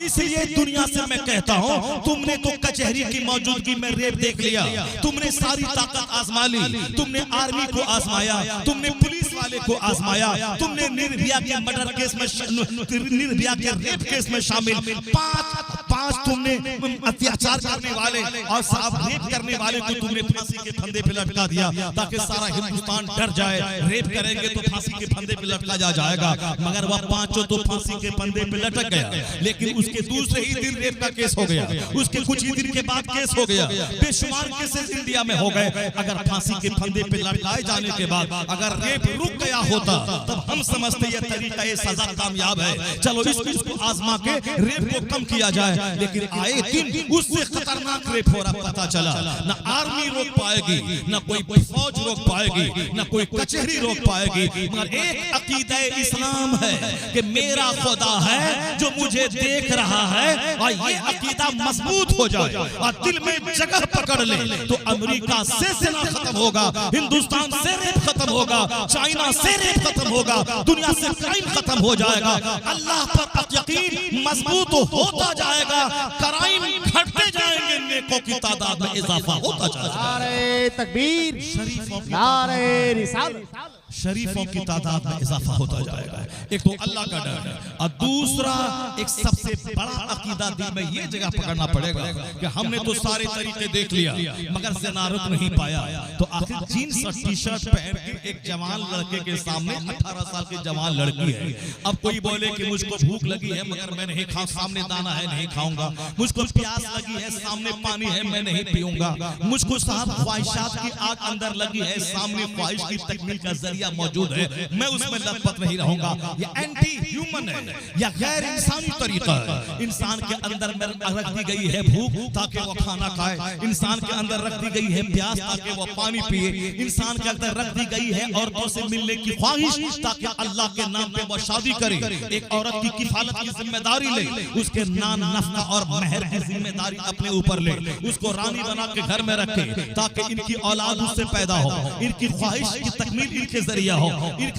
इसलिए दुनिया से मैं कहता हूँ, तुमने तो कचहरी की मौजूदगी में रेप देख लिया, तुमने सारी ताकत आजमा ली, तुमने आर्मी को आजमाया, तुमने पुलिस वाले को आजमाया, तुमने निर्भया के मर्डर केस में, निर्भया के रेप केस में शामिल पांच तुमने अत्याचार करने वाले और साहब रेप करने वाले को तुमने फांसी के फंदे पे लटका दिया ताकि सारा हिंदुस्तान डर जाए, रेप करेंगे तो फांसी के फंदे पे लटका जाएगा। मगर वह पांचों तो फांसी के फंदे पे लटक गया, लेकिन उसके दूसरे ही दिन रेप का केस हो गया, उसके कुछ ही दिन के बाद केस हो गया, बेशुमार केसेस इंडिया में हो गए। अगर फांसी के फंदे पे लटकाए जाने के बाद अगर रेप रुक गया होता तब हम समझते ये तरीका, ये सजा कामयाब है, चलो इसको आजमा के रेप को कम किया जाए। लेकिन आए दिन उससे खतरनाक रेप हो रहा, पता चला न आर्मी रोक पाएगी, न कोई फौज रोक पाएगी, न कोई कचहरी रोक पाएगी, मगर एक अकीदा इस्लाम है कि मेरा खुदा है जो मुझे देख रहा है, और ये अकीदा मजबूत हो जाए और दिल में जगह पकड़ ले तो अमेरिका से ज़िना खत्म होगा, हिंदुस्तान से रेप खत्म होगा, चाइना से रेप खत्म होगा, दुनिया से क्राइम खत्म हो जाएगा, अल्लाह पर यकीन मजबूत होता जाएगा, क्राइम घटते जाएंगे, नेकों की तादाद में इजाफा होता जाएगा। नारे तकबीर, नारे रिसालत, शरीफों की तादाद में इजाफा होता जाएगा। एक तो अल्लाह का डर है, और दूसरा एक सबसे बड़ा अकीदा दिल में ये जगह पकड़ना पड़ेगा कि हमने तो सारे तरीके देख लिया मगर ज़िना रुक नहीं पाया, तो आखिर जीन्स और टी शर्ट पहन के एक जवान लड़के के सामने 18 साल की जवान लड़की है, अब कोई बोले कि मुझको भूख लगी है मगर मैं नहीं खाऊं, सामने दाना है नहीं खाऊंगा, मुझको प्यास लगी है सामने पानी है मैं नहीं पीऊंगा, मुझको साहब ख्वाहिशात की आग अंदर लगी है, सामने ख्वाहिश की तकमील का जरिया मौजूद है, मैं उसमें लपट नहीं रहूंगा, ये एंटी ह्यूमन है, या गैर इंसानी तरीका है। इंसान के अंदर में रख दी गई है भूख ताकि वो खाना खाए, इंसान के अंदर रख दी गई है प्यास ताकि वो पानी पिए, इंसान के अंदर रख दी गई है औरतों से मिलने की ख्वाहिश ताकि अल्लाह के नाम पे वो शादी करे, एक औरत की किफालत की जिम्मेदारी ले, उसके नान नफका और महर की जिम्मेदारी अपने ऊपर ले, उसको रानी बना के घर में रखे ताकि इनकी औलाद उससे पैदा हो, इनकी ख्वाहिश की तकमील इनके जरिया हो,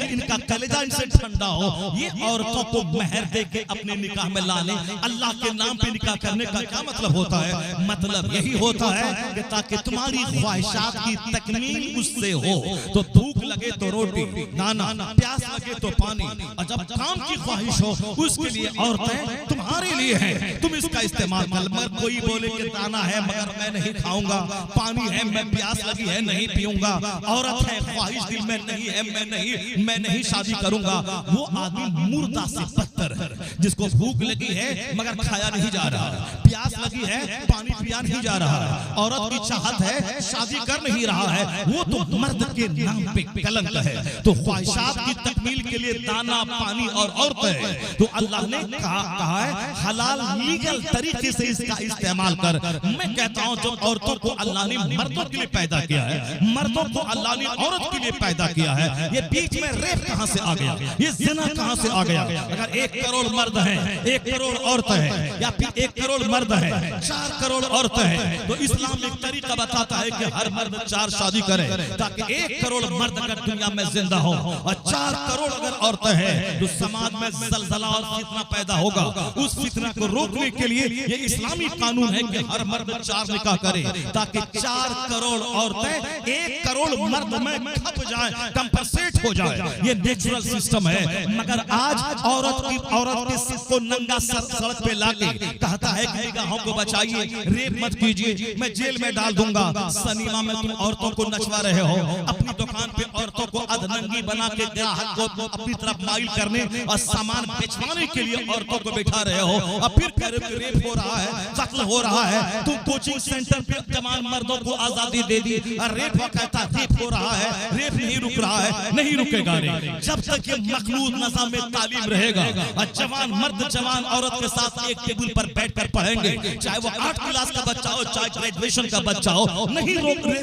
इनका कलेजा इनसे ठंडा हो। ये औरतों को महर दे के अपने निकाह में लाने, अल्लाह के नाम पे निकाह करने का क्या मतलब होता है? मतलब यही होता है कि ताकि तुम्हारी ख्वाहिशात की तकमील उससे हो, तो भूख लगे तो रोटी दाना, प्यास लगे तो पानी, और जब काम की ख्वाहिश हो उसके लिए औरतें तुम्हारे लिए हैं, तुम इसका इस्तेमाल कर। मगर कोई बोले कि दाना है मगर मैं नहीं खाऊंगा, पानी है मैं प्यास लगी है नहीं पीऊंगा, औरत है ख्वाहिश दिल में नहीं है मैं नहीं शादी करूंगा, वो आदमी मुर्दा से बदतर है। जिसको भूख लगी है मगर खाया नहीं जा रहा, प्यास लगी है पानी पिया नहीं जा रहा, औरत की चाहत है शादी कर नहीं रहा है, वो तो मर्द के नाम पे कलंक है। तो ख्वाहिशात की तकमील के लिए दाना पानी और औरत है, तो अल्लाह ने कहा है हलाल लीगल तरीके से इसका इस्तेमाल कर। मैं कहता हूं जो औरतों को अल्लाह ने मर्दों के लिए पैदा किया है, मर्दों को अल्लाह ने औरत के लिए पैदा किया है, ये बीच में रेप कहां से आ गया, ये ज़िना कहां से आ गया? अगर 1 करोड़ मर्द हैं, 1 करोड़ औरत है, या फिर 1 करोड़ मर्द है 4 करोड़ औरत है, तो इस्लाम एक तरीका बताता है कि हर मर्द 4 शादी करे ताकि 1 करोड़ मर्द अगर दुनिया में जिंदा हो और 4 करोड़ अगर औरतें हैं तो समाज में जलजला और फितना पैदा होगा। उस फितना को रोकने के लिए ये इस्लामी कानून है कि हर मर्द 4 निकाह करे ताकि 4 करोड़ औरतें 1 करोड़ मर्द में खप जाए, कंपनसेट हो जाए। ये नेचुरल सिस्टम है। मगर आज औरत के सिर को नंगा सड़क पे लाके कहता है कि निगाहों को बचाइए, रेप मत कीजिए, मैं जेल में डाल दूंगा। सिनेमा में तुम औरतों को नचवा रहे हो, अपनी दुकान पे औरतों को अधनंगी बना के ग्राहक को अपनी तरफ माइल करने और सामान बेचवाने के लिए औरतों को बैठा रहे हो, और फिर कह रहे हो रेप हो रहा है, कत्ल हो रहा है। तुम कोचिंग सेंटर पे जवान मर्दों को आजादी दे दी और रेप कहता रेप हो रहा है, रेप नहीं रुक रहा है, नहीं रुकेगा नहीं। जब तक ये मखलूत निज़ाम में तालीम रहेगा और जवान मर्द जवान औरत के साथ एक टेबल पर बैठकर पढ़ेंगे, चाहे वो 8 क्लास का बच्चा हो चाहे ग्रेजुएशन का बच्चा हो, नहीं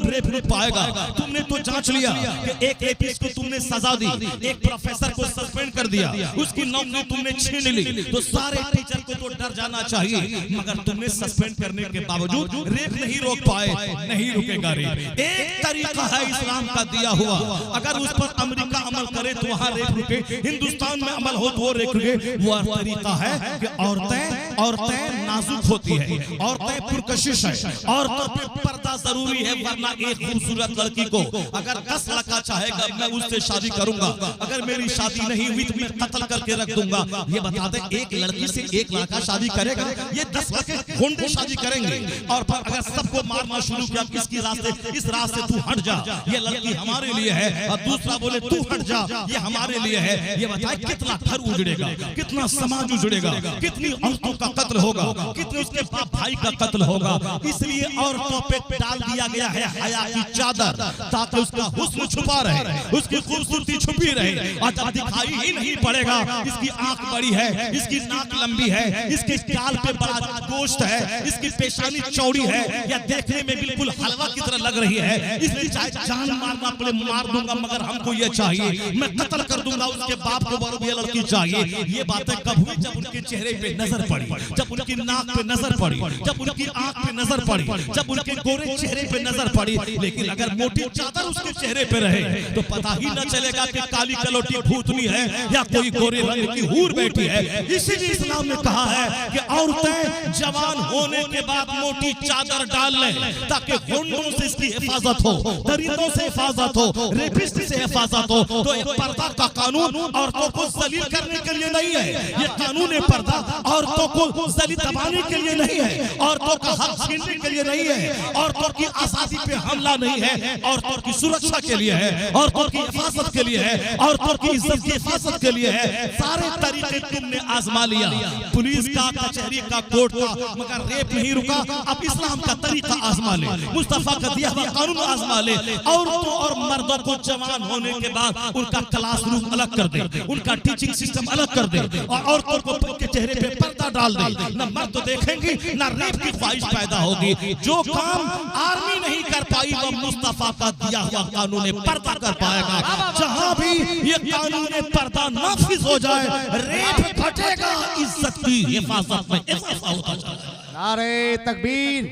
रेप पाएगा। तुमने तो जांच लिया कि एक एपीएस को तुमने सजा दी, एक प्रोफेसर को सस्पेंड कर दिया, उसकी नौकरी तुमने छीन ली, तो सारे टीचर को तो डर जाना चाहिए। मगर तुमने सस्पेंड करने के बावजूद रेप नहीं रोक पाए, नहीं रुकेगा रेप। एक तरीका है इस्लाम का दिया हुआ, अगर उस पर अमेरिका अमल करे तो वहां रेप रुके, हिंदुस्तान में अमल हो तो वो रेप रुके। वो तरीका है कि औरतें औरतें नाजुक होती है, औरतें पुरकशिश है, औरतों पे पर्दा जरूरी है, वरना एक खूबसूरत लड़की को अगर 10 लड़का चाहेगा मैं उससे शादी करूंगा, अगर मेरी शादी नहीं हुई तो मैं कत्ल करके रख दूंगा। ये बता दे एक लड़की से एक लड़का शादी करेगा, ये 10 लड़के ढूंढ शादी करेंगे। और पर अगर सबको मारना शुरू किया किसकी रास्ते, इस रास्ते तू हट जा, ये लड़की हमारे लिए है, और दूसरा बोले तू हट जा, ये हमारे लिए है। ये बताए कितना घर उजड़ेगा, कितना समाज उजड़ेगा, कितनी औरतों का कत्ल होगा, कितने उसके बाप भाई का कत्ल होगा। इसलिए औरतों पे डाल दिया गया है हया की चादर, ताकि उसका हुस्न छुपा रहे, उसकी खूबसूरती छुपी रहे, और जब दिखाई ही नहीं पड़ेगा इसकी आंख बड़ी है, इसकी नाक लंबी है, इसके गाल पे बड़ा गोश्त है, इसकी पेशानी चौड़ी है, या देखने में बिल्कुल हलवा की तरह लग रही है, इसलिए चाहे जान मारना पड़े मार दूंगा, मगर हमको ये चाहिए, मैं कत्ल कर दूंगा उसके बाप को, बरु ये लड़की चाहिए। ये बातें कब हुई? जब उनके चेहरे पे नजर पड़ी, जब उनकी नाक पे नजर पड़ी, जब उनकी आंख पे नजर पड़ी, जब उनके गोरे चेहरे पे नजर पड़ी। लेकिन अगर मोटी चादर उसके चेहरे पे रहे तो पता ही न चलेगा कि काली कलोटी भूतनी है या कोई गोरे रंग की हूर बैठी है। इसीलिए इस्लाम ने कहा है कि औरतें जवान होने के बाद मोटी चादर डाल लें, ताकि गुंडों से इसकी हिफाजत हो, दरिंदों से हिफाजत हो, रेपिस्ट से हिफाजत हो। तो ये पर्दा का कानून औरतों को जलील करने के लिए नहीं है, ये कानून पर्दा औरतों को जलील दबाने के लिए नहीं है, औरतों का हक छीनने के लिए नहीं है, औरतों की आजादी पे हमला नहीं है, औरतों की सुरक्षा के लिए है, औरतों की हिफाजत के लिए है, औरतों की इज्जत की हिफाजत के लिए है। सारे तरीके तुमने आजमा लिया, पुलिस का, कचहरी का, कोर्ट का, मगर रेप नहीं रुका। अब इस्लाम का तरीका आजमा ले, मुस्तफा का दिया हुआ कानून आजमा ले। औरतों और मर्दों को जवान होने के बाद उनका क्लासरूम अलग कर दे, उनका टीचिंग सिस्टम अलग कर दे, और औरतों को के चेहरे पे पर्दा डाल दे। न मर्द तो देखेंगे न रेप की ख्वाहिश पैदा होगी। जो काम आर्मी नहीं कर पाई वो मुस्तफा का दिया हुआ कानून पर्दा कर पाएगा। जहां भी ये कानून पर्दा नाफिज हो जाए, रेप घटेगा, इज्जत की हिफाजत में इजाफा होता जाएगा। नारे तकबीर,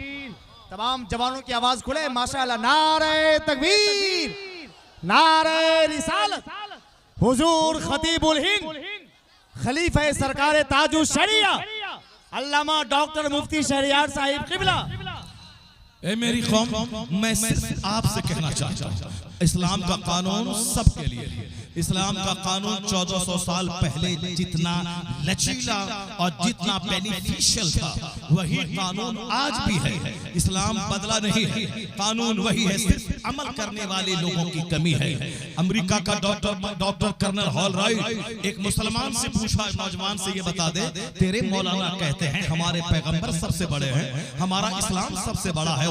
तमाम जवानों की आवाज खुले माशाअल्लाह। नारे तकबीर, नारे रिसालत। हुजूर खतीबुल हिंद, खलीफा सरकार ताजुल शरिया, अल्लामा डॉक्टर मुफ्ती शहरियार साहिब किबला। ए मेरी कौम, मैं सिर्फ आपसे कहना चाहता हूँ, इस्लाम का कानून सबके लिए। इस्लाम का कानून 1400 साल पहले जितना लचीला और जितना बेनिफिशियल था, वही कानून आज भी है। इस्लाम बदला नहीं है, कानून वही है, सिर्फ अमल करने वाले लोगों की कमी है। अमेरिका का डॉक्टर कर्नल हॉल राइट एक मुसलमान से पूछा, नौजवान से, ये बता दे तेरे मौलाना कहते हैं हमारे पैगंबर सबसे बड़े हैं, हमारा इस्लाम सबसे बड़ा है,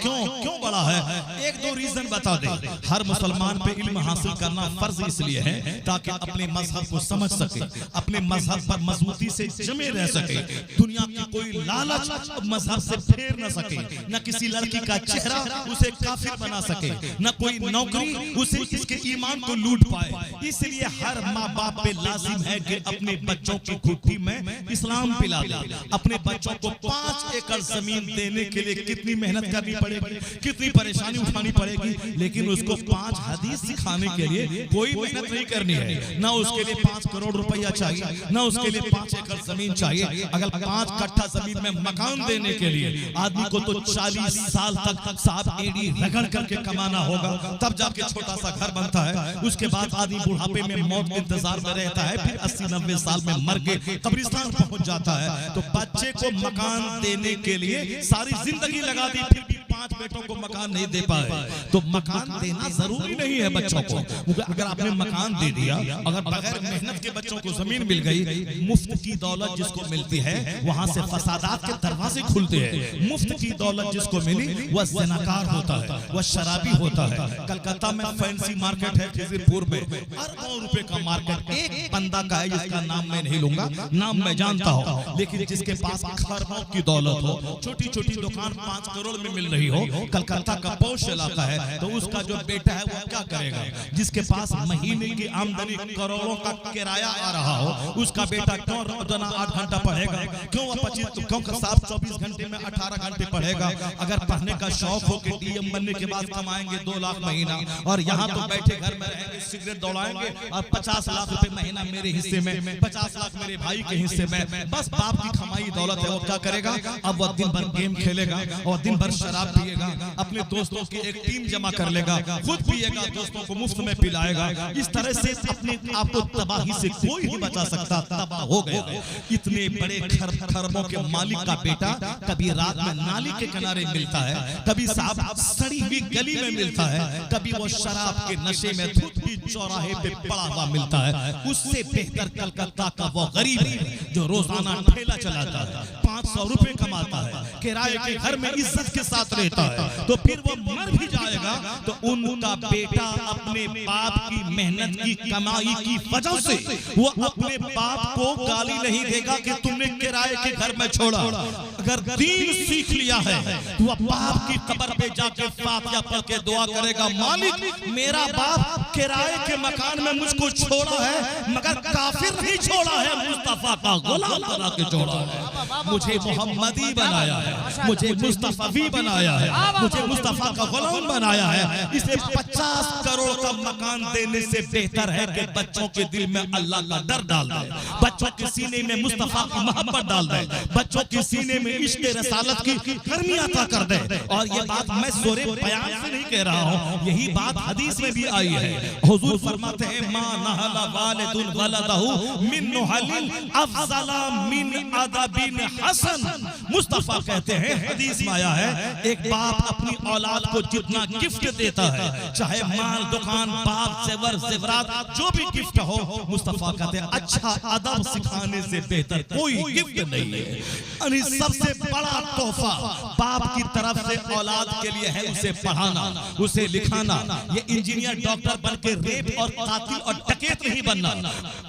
क्यों बड़ा है? 1-2 रीजन बता दे। हर मुसलमान पे इल्म हासिल करना फर्ज इसलिए है ताकि अपने मजहब को समझ सके, अपने मजहब पर मजबूती से जमे रह सके, दुनिया की कोई लालच मजहब से फेर न सके, न किसी लड़की का चेहरा उसे काफिर बना सके, न कोई नौकरी उसे इसके ईमान को लूट पाए। इसलिए हर माँ बाप पे लाजिम है कि अपने बच्चों की घुट्टी में इस्लाम पिला दे। अपने बच्चों को 5 एकड़ जमीन देने के लिए कितनी मेहनत करनी पड़ेगी, कितनी परेशानी उठानी पड़ेगी, लेकिन उसको 5 हदीस सिखाने के लिए कोई मेहनत नहीं करनी है। ना उसके लिए 5 करोड़ रुपया चाहिए, ना उसके लिए 5 एकड़ जमीन चाहिए। अगर 5 कट्ठा जमीन में मकान देने के लिए आदमी को तो 40 साल तक साहब एड़ी रगड़ करके कमाना होगा, तब जाके छोटा सा घर बनता है। उसके बाद आदमी बुढ़ापे में मौत के इंतजार में रहता है, फिर 80-90 साल में मर के कब्रिस्तान पहुंच जाता है। तो बच्चे को मकान देने के लिए सारी जिंदगी लगा दी, फिर भी 5 बेटों को मकान नहीं दे पाए। तो मकान देना जरूरी नहीं है बच्चों को। अगर आपने मकान दे दिया, अगर बगैर मेहनत के बच्चों को जमीन मिल गई, मुफ्त की दौलत जिसको मिलती है वहां से फसादात के दरवाजे खुलते हैं। मुफ्त की दौलत जिसको मिली वह ज़नाकार होता है, वह शराबी होता है। कलकत्ता में फैंसी मार्केट है, खिजरपुर में अरबों रुपए का मार्केट एक बंदा का है, जिसका नाम मैं नहीं लूंगा, नाम मैं जानता हूं, लेकिन जिसके पास खरबों की दौलत हो, छोटी छोटी दुकान 5 करोड़ में मिल रही हो, कलकत्ता का पौष इलाका है, तो उसका जो बेटा है वो क्या करेगा? जिसके पास महीने की आमदनी करोड़ों का किराया आ रहा हो, उसका बेटा क्यों रोजाना 8 घंटा पढ़ेगा? क्यों वो 25 क्योंकि साहब 24 घंटे में 18 घंटे पढ़ेगा। अगर पढ़ने का शौक हो कि डीएम बनने के बाद कमाएंगे 2 लाख महीना, और यहाँ तो बैठे घर में रहेंगे, सिगरेट दौड़ाएंगे, और 50 लाख रुपए महीना मेरे हिस्से में, 50 लाख मेरे भाई के हिस्से में, बस बाप की कमाई दौलत है। वो क्या करेगा? अब वो दिन भर गेम खेलेगा और दिन भर शराब पिएगा, अपने दोस्तों की एक टीम जमा कर लेगा, खुद पिएगा, दोस्तों को मुफ्त में पिलाएगा। इस तरह से अपने आप को तबाही से कोई नहीं बचा सकता, तबाह हो गया। इतने बड़े खरबों के मालिक का बेटा कभी रात में नाली के किनारे मिलता है, कभी साहब सड़ी हुई गली में मिलता है, कभी वो शराब के नशे में धूप की चौराहे पे पड़ा हुआ मिलता है। उससे बेहतर कलकत्ता का वो गरीब है जो रोजाना ठेला चलाता है, 500 रुपए कमाता है, किराए के घर में इज्जत के साथ रहता है, तो फिर वो मर भी जाएगा तो उनका बेटा अपने बाप की मेहनत की कमाई की वजह से वो अपने बाप को गाली नहीं देगा कि तुमने किराए के घर में छोड़ा। अगर दीन सीख लिया है तो वह बाप की कब्र पे जाके फातिहा पढ़ के दुआ करेगा, मालिक मेरा बाप किराए के मकान में मुझको छोड़ा है मगर काफिर नहीं छोड़ा है, मुस्तफा का गुलाम बना के छोड़ा है, मुझे मोहम्मदी बनाया है, मुझे मुस्तफवी बनाया है, मुझे मुस्तफा का गुलाम बनाया है। इसलिए 50 करोड़ का मकान देने से बेहतर है कि बच्चों के दिल में अल्लाह का डर डाल दे, बच्चों के सीने में मुस्तफा की मोहब्बत डाल दे, बच्चों के सीने में इश्क़ रसालत की गर्मी अता कर दे। और ये बात मैं ज़ोरे बयान से नहीं कह रहा हूँ, यही बात हदीस में भी आई है। हुजूर फरमाते हैं, मा नहला वालिदुन वलदहु मिन नुहलिन अफज़ला मिन अदबिन हसन। मुस्तफा कहते हैं, हदीस में आया है, एक बाप अपनी औलाद को जितना गिफ्ट देता है, चाहे माल, दुकान, बाप, जेवर, जेवरात, जो भी गिफ्ट हो, मुस्तफा कहते हैं अच्छा अदब सिखाने से बेहतर कोई गिफ्ट नहीं है। यानी सबसे बड़ा तोहफा बाप की तरफ से औलाद के लिए है उसे पढ़ाना, उसे लिखाना। ये इंजीनियर, डॉक्टर बन के रेप और कातिल और डकैत नहीं बनना,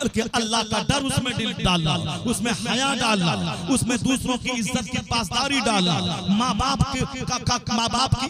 बल्कि अल्लाह का डर उसमें डालना, उसमें हया डालना, उसमें दूसरों की इज्जत की पासदारी डालना, माँ बाप की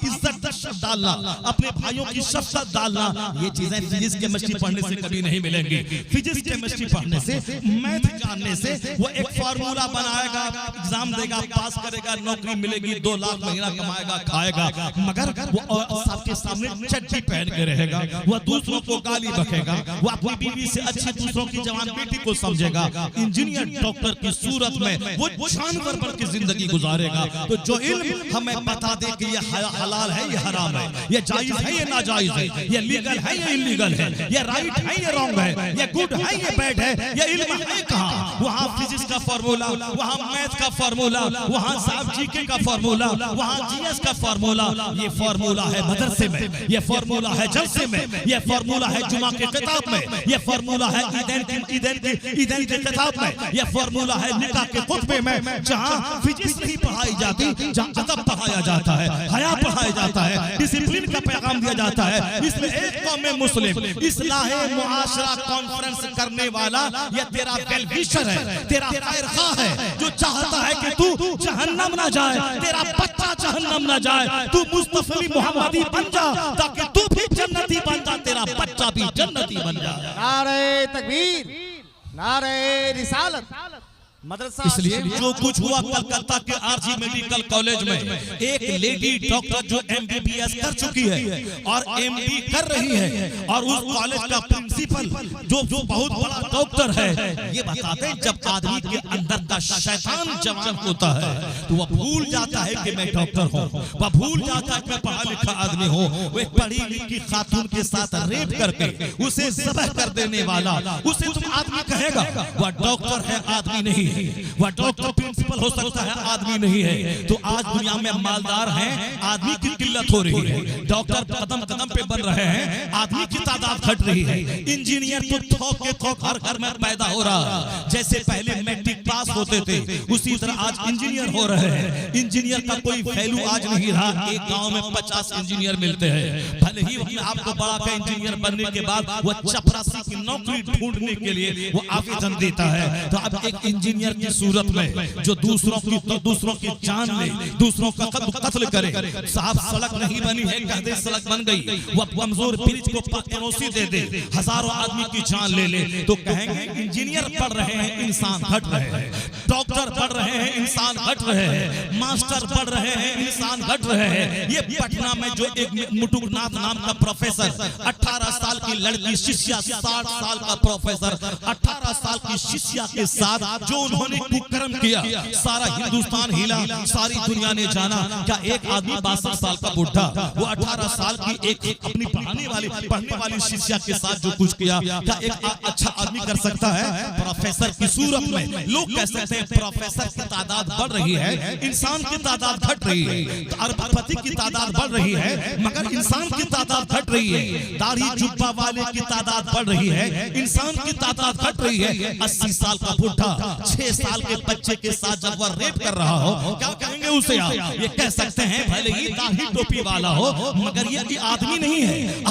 इज्जत डालना, अपने भाइयों की शफ़क़त डालना। ये चीजें फिजिक्स केमिस्ट्री पढ़ने से कभी नहीं मिलेंगी। फिजिक्स केमिस्ट्री पढ़ने से, मैथ जानने से वो एक फार्मूला बनाएगा, एग्जाम देगा, पास करेगा, नौकरी मिलेगी, 2 लाख महीना कमाएगा, खाएगा, मगर वो सबके सामने चड्डी पहन के रहेगा, वह दूसरों को गाली बकेगा, वो अपनी बीवी से अच्छी दूसरों की जवान बेटी को समझेगा। इंजीनियर, डॉक्टर की सूरत में वो जानवर बन के जिंदगी गुजारेगा। तो जो इल्म हमें बता दे कि ये हलाल है, ये हराम है, ये जायज है, ये नाजायज है, ये लीगल है, ये इलीगल है, ये राइट है, ये रॉन्ग है, ये गुड है, ये बैड है, ये इल्म है कहाँ? वहाँ फिजिक्स का फार्मूला, वहाँ मैथ का फार्मूला, वहाँ साहब जीके का फार्मूला, वहाँ जीएस का फार्मूला। ये फार्मूला है मदरसे में, ये फार्मूला है जलसे में, ये फार्मूला है जुमा के किताब में, ये फार्मूला है ईदैन के किताब में, ये फार्मूला है निकाह के खुतबे में। जहाँ फिजिक्स नहीं पढ़ाई जाती, जहाँ अदब पढ़ाया जाता है, हया पढ़ाया जाता है, डिसिप्लिन का पैगाम दिया जाता है। इसलिए एक कौम मुस्लिम इस्लाहे मुआशरा कॉन्फ्रेंस करने वाला ये तेरा वेल विशर है, तेरा खैर ख़्वाह है, जो चाहता है कि तू जहन्नम ना जाए, तेरा बच्चा जहन्नम ना जाए, तू मुस्तफी मोहम्मदी बन जा ताकि तू भी जन्नती बन जा, तेरा बच्चा भी जन्नती बन जाए। नारे तकबीर, नारे रिसालत। मदरसा इसलिए जो कुछ हुआ कलकत्ता के आरजी मेडिकल कॉलेज में, एक लेडी डॉक्टर जो एमबीबीएस कर चुकी है और एमडी कर रही है, और उस कॉलेज का प्रिंसिपल जो बहुत बड़ा डॉक्टर है, ये बताते हैं जब आदमी के अंदर का शैतान जवान होता है तो वह भूल जाता है कि मैं डॉक्टर हूँ, वह भूल जाता है कि मैं पढ़ा लिखा आदमी हूँ। वो एक पढ़ी लिखी खातून के साथ रेप करके उसे ज़ब्ह कर देने वाला, उसे तुम आदमी कहेगा, वह डॉक्टर है, आदमी नहीं है। वह डॉक्टर प्रिंसिपल हो सकता है, आदमी नहीं है। तो आज दुनिया में मालदार हैं, आदमी की किल्लत हो रही है, डॉक्टर कदम कदम पे बन रहे हैं, आदमी की तादाद घट रही है, इंजीनियर तो थोक के थोक हर घर में पैदा हो रहा है। जैसे पहले मैट्रिक पास होते थे, उसी तरह आज इंजीनियर हो रहे हैं। इंजीनियर का कोई वैल्यू आज नहीं रहा। एक गांव में 50 इंजीनियर मिलते हैं, भले ही अपने आप को बड़ा का इंजीनियर बनने के बाद वो चपरासी की नौकरी ढूंढने के लिए वो आवेदन देता है। तो अब एक इंजीनियर की सूरत में जो दूसरों की जान ले, दूसरों का कत्ल करे। साहब सड़क नहीं बनी है, कह दे सड़क बन गई, वो कमजोर ब्रिज को एनओसी दे दे, हजारों आदमी की जान ले ले, तो कहेंगे इंजीनियर पढ़ रहे हैं इंसान घट रहे हैं, डॉक्टर पढ़ रहे हैं इंसान घट रहे हैं, मास्टर पढ़ रहे हैं इंसान घट रहे हैं। ये पटना में जो एक मुटुकनाथ नाम का प्रोफेसर, 18 साल की लड़की शिष्या, 60 साल का प्रोफेसर 18 साल की शिष्या के साथ जो उन्होंने कुकर्म किया, सारा हिंदुस्तान हिला, सारी दुनिया ने जाना। क्या एक आदमी 62 साल का बुढ़ा, वो 18 साल की एक अपनी पढ़ने वाली शिष्या के साथ जो कुछ किया, क्या एक अच्छा आदमी कर सकता है? प्रोफेसर की सूरत में लोग कह सकते हैं प्रोफेसर की तादाद बढ़ रही है, इंसान की तादाद घट रही है, अरबपति की तादाद बढ़ रही है, मगर इंसान की तादाद घट रही है। दाढ़ी जुब्बा वाले की तादाद बढ़ रही है, इंसान की तादाद घट रही है। 80 साल का बुढ़ा 6 साल के बच्चे के साथ जब वह रेप कर रहा हो, क्या कहेंगे उसे आप? ये कह सकते हैं भले ही दाढ़ी टोपी वाला हो, मगर ये आदमी नहीं है।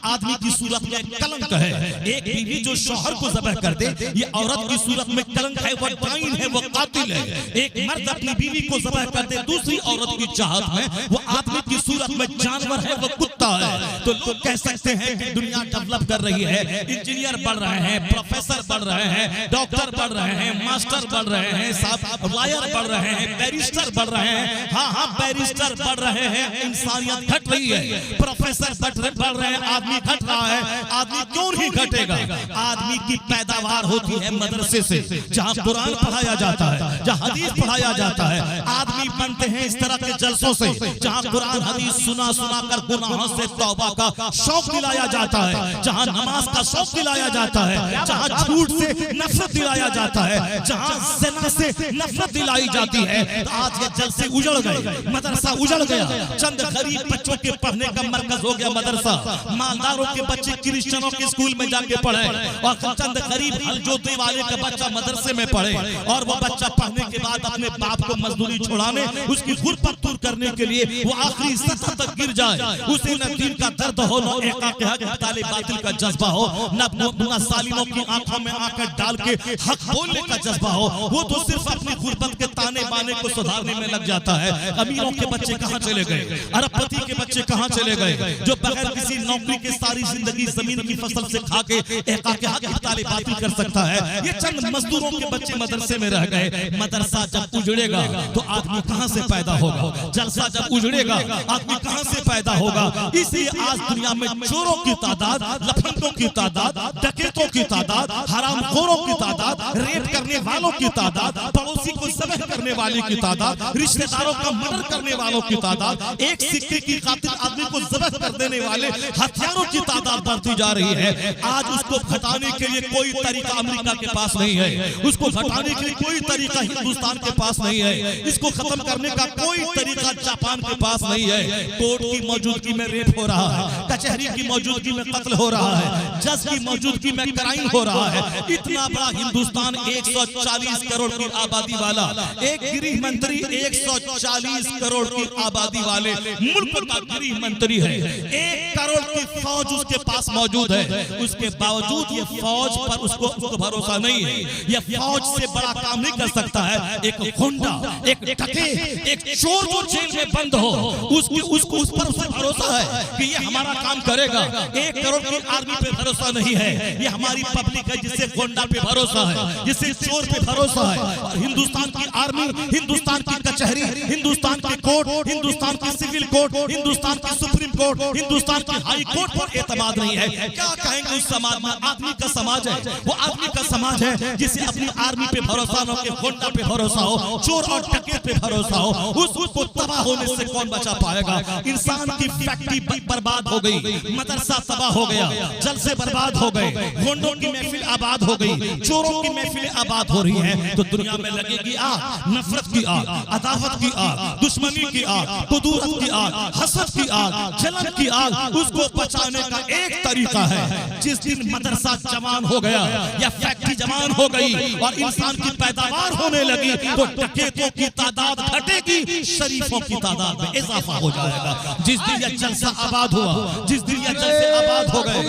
आदमी की सूरत में कलंक है। एक बीवी जो शौहर को ज़ब्ह कर दे, ये औरत की सूरत में कलंक है, वो डाइन है, वो कातिल है। एक मर्द अपनी बीवी को ज़ब्ह कर दे दूसरी औरत की चाहत में, वो आदमी की सूरत में जानवर है, वो कुत्ता है। तो लोग कह सकते हैं कि दुनिया डेवलप कर रही है, इंजीनियर बढ़ रहे हैं, प्रोफेसर बढ़ रहे हैं, डॉक्टर बढ़ रहे हैं, मास्टर बढ़ रहे हैं, साहब लॉयर बढ़ रहे हैं, बैरिस्टर बढ़ रहे हैं। हाँ, बैरिस्टर बढ़ रहे हैं, इंसानियत घट रही है। प्रोफेसर बढ़ रहे हैं, आदमी घट रहा है। आदमी क्यों नहीं घटेगा? आदमी की पैदावार होती है मदरसे से, जहाँ कुरान पढ़ाया जाता है, जहाँ हदीस पढ़ाया जाता है। आदमी बनते हैं इस तरह के जलसों से, जहाँ कुरान हदीस सुना कर गुनाहों से तौबा का शौक दिलाया जाता है, जहाँ नमाज का शौक दिलाया जाता है, जहाँ झूठ से नफरत दिलाया जाता है, जहाँ ज़िना से नफरत दिलाई जाती है। तो आज ये जलसे उजड़ गए, मदरसा उजड़ गया, चंद गरीब बच्चों के पढ़ने का मरकज हो गया मदरसा। मालदारों के बच्चे क्रिश्चियनों के स्कूल में जाके पढ़े, और चंद गरीब हलजोते वाले का बच्चा मदरसे में पढ़े, और वो बच्चा पढ़ने के बाद अपने बाप को मजदूरी छोड़ाने, उसकी गुर्बत दूर करने के लिए वो आखिरी सतह तक गिर जाए। उसे न दीन का दर्द हो, न ताले बातिल का जज्बा हो, न सालिमों की आंखों में आकर डाल के हक बोलने का जज्बा हो। वो तो सिर्फ अपनी गुर्बत के ताने बाने को सुधारने में लग जाता है। अमीरों के बच्चे कहाँ चले गए? अरबपति के बच्चे कहाँ चले गए? जो बगैर किसी नौकरी के सारी जिंदगी जमीन की फसल से खा के ताले बातिल कर सकता है। ये चंद मजदूरों के बच्चे मदरसे में रह गए। मदरसा जब उजड़ेगा तो आदमी कहाँ से पैदा होगा? जलसा जब उजड़ेगा आदमी कहाँ से पैदा होगा? इसलिए आज दुनिया में चोरों की तादाद, लफंगों की तादाद, डकैतों की तादाद, हरामखोरों की तादाद, रेप करने वालों की तादाद, पड़ोसी को ज़ब्ह करने वाले की तादाद, रिश्तेदारों का मर्डर करने वालों की तादाद, एक सिक्के की खातिर आदमी को ज़ब्ह कर देने वाले हथियारों की तादाद बढ़ती जा रही है। आज उसको घटाने के लिए कोई तरीका अमेरिका के पास नहीं है, उसको घटाने के लिए कोई तरीका हिंदुस्तान के पास नहीं है, इसको खत्म करने का कोई तरीका जापान के पास नहीं है। कोर्ट की मौजूदगी में रेप हो रहा है, कचहरी की मौजूदगी में कत्ल हो रहा है, जज की मौजूदगी में क्राइम हो रहा है। इतना बड़ा हिंदुस्तान, 140 करोड़ की आबादी वाला, एक गृह मंत्री 140 करोड़ की आबादी वाले मुल्क का गृह मंत्री है। 1 करोड़ की फौज उसके पास मौजूद है, उसके बावजूद ये फौज पर उसको भरोसा नहीं है। ये फौज से बड़ा काम नहीं कर सकता है। एक गुंडा, एक डकैत, एक चोर जो जेल में बंद हो, उसको उस पर उसे भरोसा है कि ये हमारा काम करेगा। 1 करोड़ की आर्मी पे भरोसा नहीं है। ये हमारी पब्लिक है जिससे गुंडा पे भरोसा है, जिससे चोर पे भरोसा है। और हिंदुस्तान की आर्मी, हिंदुस्तान की कचहरी, हिंदुस्तान के कोर्ट, हिंदुस्तान की सिविल कोर्ट, हिंदुस्तान की सुप्रीम कोर्ट, हिंदुस्तान की हाई कोर्ट पर एतमाद नहीं है। क्या कहेंगे उस समाज में? आदमी का समाज है वो, आदमी का समाज है जिसे अपनी आर्मी पे भरोसा न हो, गुंडा पे भरोसा हो, चोर और डकैत पे भरोसा हो। उसको तबाह होने से कौन बचा पाएगा? इंसान की फैक्ट्री बर्बाद हो गई, मदरसा तबाह हो गया, जल से बर्बाद हो गए, गुंडों की महफिल आबाद हो गई, चोरों की महफिल आबाद हो रही है। तो दुनिया में लगेगी आग, नफरत की आग, अदावत की आग, दुश्मनी की आग, कुदूरत की आग, हसद की आग, जलन की आग। उसको बचाने का एक तरीका है, जिस दिन मदरसा जवान हो गया या फैक्ट्री जवान हो गई और इंसान की पैदावार होने लगी, तो डकैतों की तादाद घटेगी, शरीफों की तादाद में इजाफा हो जाएगा। जिस दिन यह जलसा आबाद हुआ, जिस दिन यह जलसे आबाद हो गए।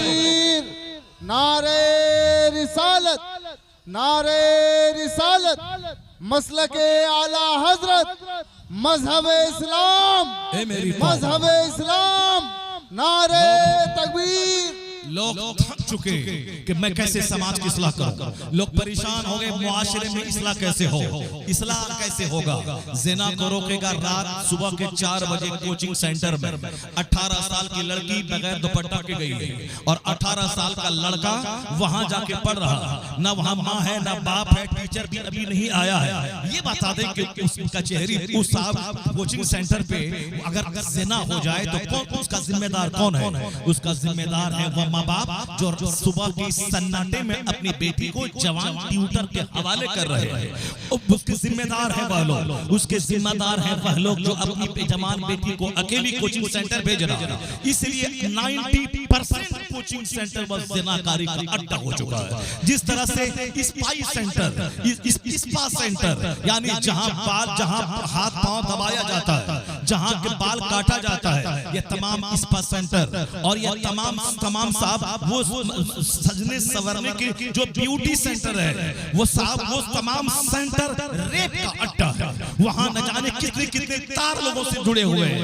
नारे रिसालत, नारे रिसालत। मसलके आला हजरत मजहब इस्लाम, मजहब इस्लाम, नारे तकबीर। लोग थक चुके कि मैं कैसे समाज की इस्लाह करूं। लोग परेशान हो गए, मुआशरे में इस्लाह कैसे हो, इस्लाह कैसे होगा। जिना को रोकेगा रात सुबह के 4 बजे कोचिंग सेंटर में 18 साल की लड़की बगैर दुपट्टा के गई है और 18 साल का लड़का वहां जाके पढ़ रहा। ना वहां माँ है ना बाप है, टीचर भी अभी नहीं आया है। ये बता दें कि उसका चेहरी उस कोचिंग सेंटर पे अगर जिना हो जाए तो कौन उसका जिम्मेदार कौन है? उसका जिम्मेदार है वह माँ बाप जो सुबह की सन्नाटे में अपनी बेटी को जवान ट्यूटर के हवाले कर रहे हैं। उसके जिम्मेदार है वह लोग, उसके जिम्मेदार है वह लोग जो अपनी जवान बेटी को अकेली कोचिंग सेंटर भेज रहा है। इसलिए 90% कोचिंग सेंटर बस जिनाकारी का अड्डा हो चुका है। जिस तरह से स्पाई सेंटर, स्पा सेंटर यानी जहां हाथ पांव दबाया जाता है, जहां के बाल काटा जाता है, ये तमाम स्पा सेंटर और ये तमाम साहब वो सजने संवरने की जो ब्यूटी सेंटर है वो साहब वो तमाम सेंटर रेप का अड्डा है। वहां न जाने कितने तार लोगों से जुड़े हुए हैं।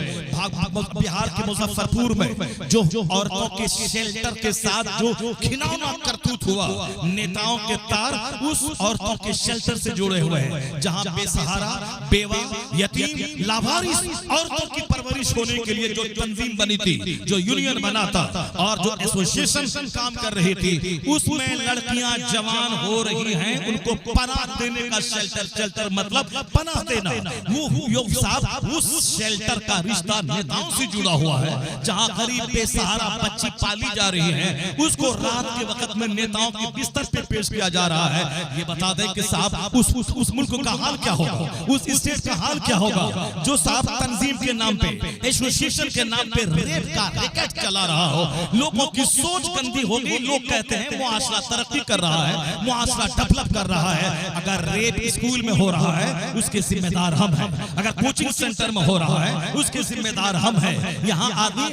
बिहार के मुजफ्फरपुर में जो औरतों के शेल्टर के साथ जो खिलौना करतूत हुआ, नेताओं के तार उस औरतों के शेल्टर से जुड़े हुए हैं, जहां बेसहारा, बेवा, यतीम, लावारिस औरतों की परवरिश होने के लिए जो तंजीम बनी थी, जो यूनियन बना था और जो एसोसिएशन काम कर रही थी, उसमें लड़कियां जवान हो रही हैं, उनको पनाह देने का शेल्टर मतलब पनाह देना। वो साहब उस शेल्टर का रिश्ता नेताओं से जुड़ा हुआ है। जहां गरीब बेसहारा बच्ची पाली जा रही है, उसको रात के वक्त में नेताओं के बिस्तर पे पेश किया जा रहा है। ये बता दें कि साहब उस मुल्क का हाल क्या होगा, उस स्टेट का हाल क्या होगा जो साहब तंजीम के नाम पे, एसोसिएशन के नाम पे रेप का रैकेट चला रहा हो। लोगों की सोच गंदी होगी। लोग कहते हैं मुआशरा तरक्की कर रहा है, मुआशरा डेवलप कर रहा है। अगर रेप स्कूल में हो रहा है उसके जिम्मेदार हम हैं, अगर कोचिंग सेंटर में हो रहा है उसके जिम्मेदार हम हैं। यहाँ आर्मी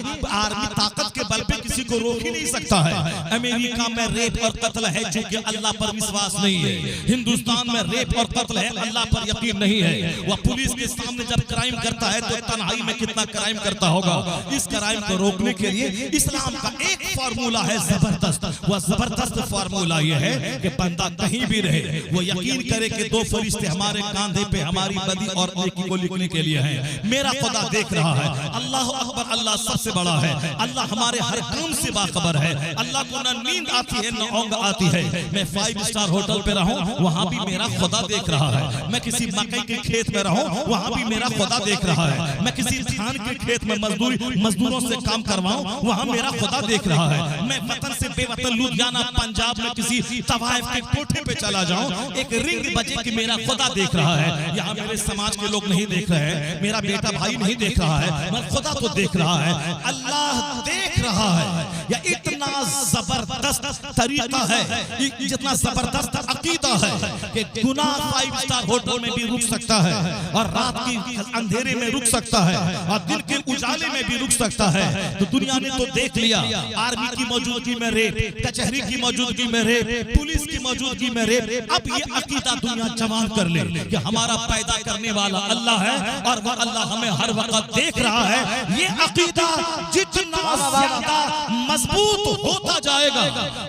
ताकत के बल पे किसी को रोक ही नहीं सकता है। अमेरिका में रेप और कत्ल है क्योंकि अल्लाह पर विश्वास नहीं है। हिंदुस्तान में रेप और कत्ल है, अल्लाह पर यकीन नहीं है। वह पुलिस के सामने जब क्राइम करता है तो तन्हाई में कितना क्राइम करता होगा। इस क्राइम को रोकने के लिए इस्लाम का एक फार्मूला है जबरदस्त। वह जबरदस्त फार्मूला यह है कि बंदा कहीं भी रहे वो यकीन करे कि 2 फरिश्ते हमारे कांधे पे हमारी बदी और नेकी को लिखने के लिए हैं। मेरा खुदा देख रहा है। अल्लाह अकबर, अल्लाह सबसे बड़ा है। अल्लाह हमारे हर काम से बाखबर है। अल्लाह को ना नींद आती है ना ऊँग आती है। मैं 5 स्टार होटल पे रहूं वहां भी मेरा खुदा देख रहा है। मैं किसी मकई के खेत में रहूं वहां भी मेरा खुदा देख रहा है। मैं किसी धान के खेत में मजदूरों से काम करवाऊं वहां मेरा खुदा देख रहा है। मैं वतन से बेवतन लुधियाना पंजाब में किसी तवाइफ के कोठे पे चला जाऊं, एक रिंग बजे कि मेरा खुदा देख रहा है। यहाँ मेरे समाज के लोग नहीं देख रहे हैं, मेरा बेटा भाई नहीं देख रहा है, मैं खुदा तो देख रहा है। अल्लाह देख रहा है। या इतना जबरदस्त तरीका है, जितना जबरदस्त अकीदा है कि गुनाह 5 स्टार होटल में भी रुक सकता है और रात की अंधेरे में रुक सकता है और दिन के उजाले में भी रुक सकता है। तो दुनिया ने तो देख लिया, आर्मी की मौजूदगी में रेप, कचहरी की मौजूदगी में रेप, पुलिस की मौजूदगी में रेप। अब ये अकीदा दुनिया जवान कर ले कि हमारा पैदा करने वाला अल्लाह है और वह अल्लाह हमें हर वक्त देख रहा है। ये अकीदा जितना ज्यादा मजबूत होता जाएगा,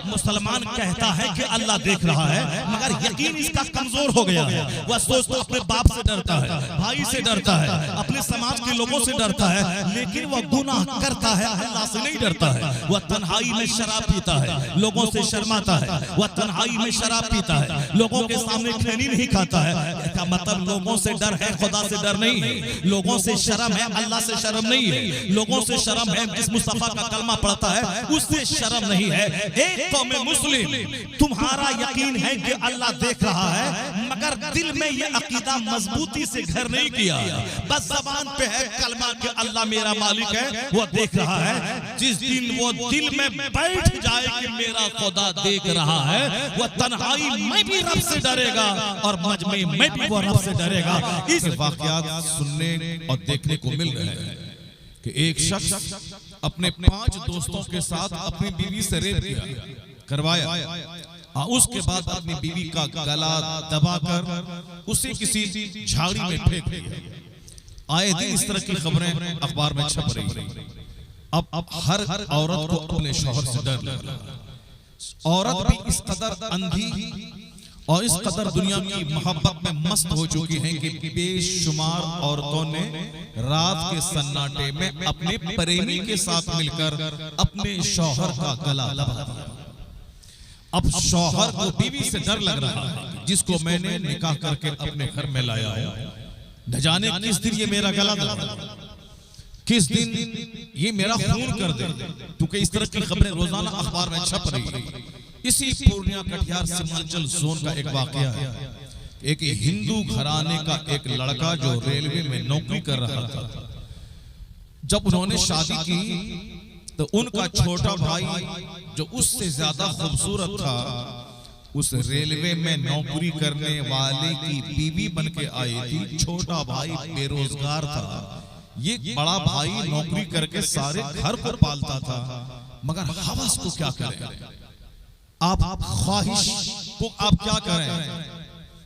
मुसलमान कहता है कि अल्लाह देख रहा है मगर यकीन इसका कमजोर हो गया है। वह सोचता अपने बाप से डरता है, भाई से डरता है, अपने समाज के लोगों से डरता है, लेकिन वह गुनाह करता है, अल्लाह से नहीं डरता है। वह तन्हाई में शराब पीता है, लोगों से शर्माता है। वह तन्हाई में शराब पीता है, लोगों के सामने खैनी नहीं खाता है। इसका मतलब लोगों से डर है, खुदा से डर नहीं है। लोगों से शर्म है, अल्लाह से शर्म नहीं है। लोगों से शर्म है, जिस मुस्तफा का कलमा पढ़ता है उससे शर्म नहीं है। एक कौम मुस्लिम, तुम्हारा यकीन है कि अल्लाह देख रहा है मगर दिल में यह अकीदा मजबूती से घर नहीं किया, बस जबान पे है कलमा कि अल्लाह मेरा मालिक है, वो देख रहा है। जिस दिन वो दिल में बैठ जाए कि मेरा खुदा देख रहा है, वो तन्हाई में भी रब से डरेगा और मजमे में भी वो रब से डरेगा। इस वाकयात सुनने और देखने को मिल रहे हैं कि एक शख्स अपने 5 दोस्तों के साथ अपनी बीवी से रेप करवाया। उसके बाद अपनी बीवी का गला दबाकर उसे किसी झाड़ी में फेंक दिया। आए दिन इस तरह की खबरें अखबार में छप रही। अब हर औरत को अपने शौहर से डर लग रहा। औरत भी इस कदर अंधी और इस कदर दुनिया की मोहब्बत में मस्त हो चुकी है कि बेशुमार औरतों ने रात के सन्नाटे में अपने प्रेमी के साथ मिलकर अपने शौहर का गला दबा दिया। अब शौहर को बीवी से डर लग रहा है जिसको मैंने निकाह करके अपने घर में लाया है, न जाने किस दिन ये मेरा गला दबा, किस दिन ये मेरा खून कर दे। क्योंकि इस तरह की खबरें रोजाना अखबार में छप रही है। इसी पूर्णिया कटिहार सीमांचल जोन का एक वाकया है। एक हिंदू घराने का एक लड़का जो रेलवे में नौकरी कर रहा था, जब उन्होंने शादी की तो उनका छोटा भाई जो उससे ज्यादा खूबसूरत था, उस रेलवे में नौकरी करने वाले की बीवी बन के आई थी। छोटा भाई बेरोजगार था, ये बड़ा भाई नौकरी करके सारे घर को पालता था। मगर हवस को क्या करें आप, ख्वाहिश को आप क्या करें?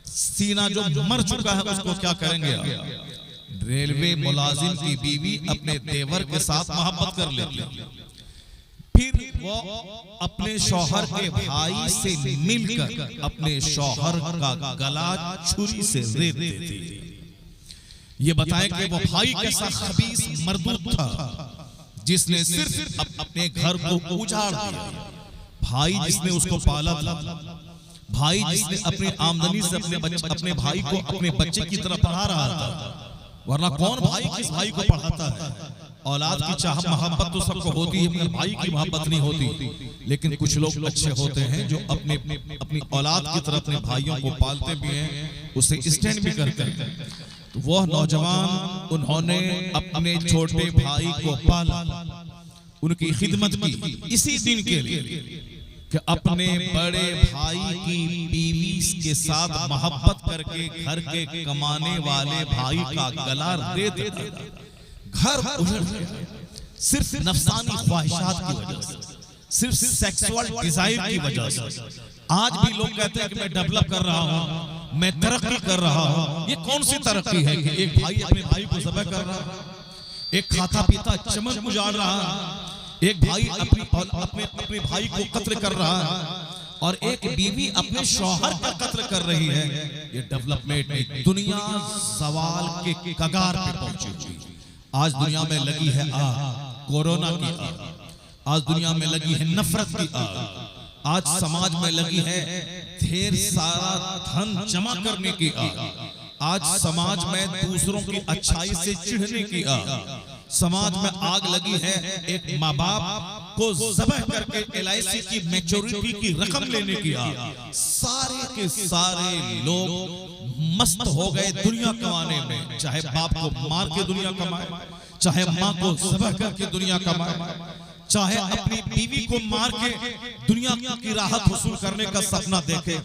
सीना जो मर चुका है उसको क्या करेंगे आप? रेलवे मुलाजिम की बीवी अपने देवर के साथ मोहब्बत कर लेती, फिर वो अपने शौहर के भाई से मिलकर अपने शौहर का गला छुरी से रेत देती। ये बताएं कि वो भाई कैसा खबीस मर्दूद था जिसने सिर्फ अपने घर को उजाड़ दिया। भाई जिसने उसको पाला था, भाई जिसने अपनी आमदनी से अपने भाई को अपने बच्चे की तरह पढ़ा रहा था। वरना कौन भाई किस भाई को पढ़ाता है? औलाद की चाह मोहब्बत तो सबको होती है, मगर भाई की मोहब्बत नहीं होती। लेकिन कुछ लोग अच्छे होते हैं जो अपनी औलाद की तरह अपने भाइयों को पालते भी हैं, उससे स्टैंड भी करते हैं। तो वह नौजवान, उन्होंने अपने छोटे भाई को पाला, उनकी खिदमत की इसी दिन के लिए कि अपने बड़े भाई की बीवी के साथ मोहब्बत करके घर के कमाने वाले भाई का गला रेत घर उजड़ गया। सिर्फ नफसानी ख्वाहिशात की वजह से, सिर्फ सेक्सुअल डिजायर की वजह से। आज भी लोग कहते हैं कि मैं डेवलप कर रहा हूं, मैं तरक्की कर रहा हूं। ये कौन सी तरक्की है कि एक भाई अपने भाई को ज़बह कर रहा है, एक खाता पीता चमन उजाड़ रहा है, एक भाई अपने भाई को कत्ल कर रहा है, और एक बीवी अपने शौहर का कत्ल कर रही है। ये डेवलपमेंट नहीं, दुनिया सवाल के कगार पे पहुंची हुई। आज दुनिया में लगी है आग, कोरोना की आग। आज दुनिया में लगी है नफरत की आग। आज समाज में लगी है ढेर सारा धन जमा करने की आग। आज समाज में दूसरों की अच्छाई से चिढ़ने की आग। समाज में आग लगी है एक माँ बाप को ज़बह करके LIC की मैच्योरिटी की रकम लेने की आग। सारे के सारे लोग मस्त हो गए दुनिया कमाने में। चाहे बाप को मार के दुनिया कमाए, चाहे माँ को ज़बह करके दुनिया कमाए, चाहे अपनी बीवी को मार के दुनिया की राहत वसूल करने का सपना देखे।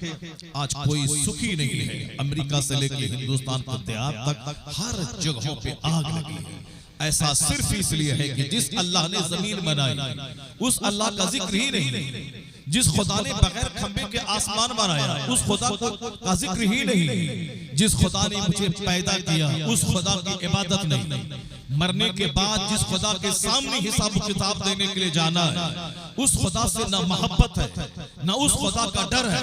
आज कोई सुखी नहीं है। अमेरिका से लेकर हिंदुस्तान के देहात तक हर जगहों पे आग लगी है। ऐसा सिर्फ इसलिए है कि जिस अल्लाह ने जमीन बनाई उस अल्लाह का जिक्र ही नहीं। जिस खुदा ने बगैर खंबे के आसमान बनाया उस खुदा का जिक्र ही नहीं। जिस खुदा ने मुझे पैदा किया उस खुदा की इबादत नहीं। मरने के बाद जिस खुदा के सामने हिसाब किताब देने के लिए जाना है उस खुदा से न मोहब्बत है न उस खुदा का डर है।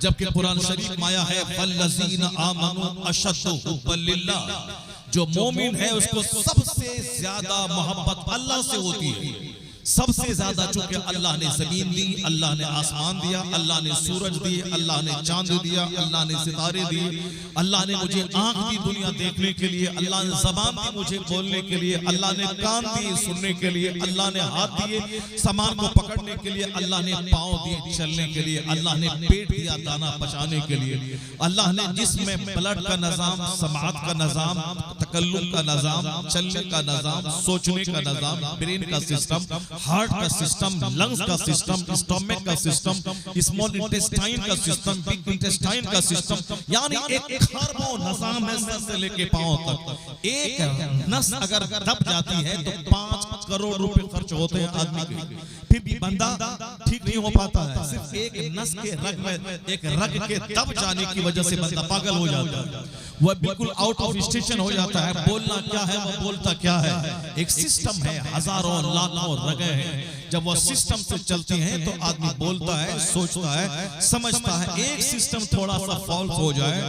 जबकि कुरान शरीफ में आया है वल्लज़ीना आमनू अशद्दु हुब्बन लिल्लाह, जो मोमिन है उसको सबसे ज्यादा मोहब्बत अल्लाह से होती है। सबसे ज्यादा, चूंकि अल्लाह ने जमीन दी, अल्लाह ने आसमान दिया, अल्लाह ने सूरज दिए, अल्लाह ने चांद दिया, अल्लाह ने सितारे दिए, अल्लाह ने मुझे आंख दी दुनिया देखने के लिए, अल्लाह ने जबान दी मुझे बोलने के लिए, अल्लाह ने कान दिए सुनने के लिए, अल्लाह ने हाथ दिए सामान को पकड़ने के लिए, अल्लाह ने पाँव दिए चलने के लिए, अल्लाह ने पेट दिया दाना पचाने के लिए, अल्लाह ने जिसमें ब्लड का निजाम, समाअत का निजाम, तकल्लुम का निजाम, चलने का निजाम, सोचने का निजाम, ब्रेन का सिस्टम, हार्ट का सिस्टम, लंग्स का सिस्टम, स्टोमक का सिस्टम, स्मॉल इंटेस्टाइन का सिस्टम, बिग इंटेस्टाइन का सिस्टम, यानी एक खरबों निजाम है सर से लेके पांव तक। एक नस अगर दब जाती है तो 5 करोड़ रुपए खर्च होते हैं आदमी के, फिर भी बंदा ठीक नहीं हो पाता है। सिर्फ एक नस के रग में, एक रग के दब जाने की वजह से बंदा पागल हो जाता है, वह बिल्कुल आउट ऑफ स्टेशन हो जाता है। बोलना क्या है, वह बोलता क्या है। एक सिस्टम है, हजारों लाखों रगें हैं, जब वो सिस्टम से चलते हैं तो आदमी बोलता है, सोचता है, समझता है। एक सिस्टम थोड़ा सा फॉल्स हो जाए,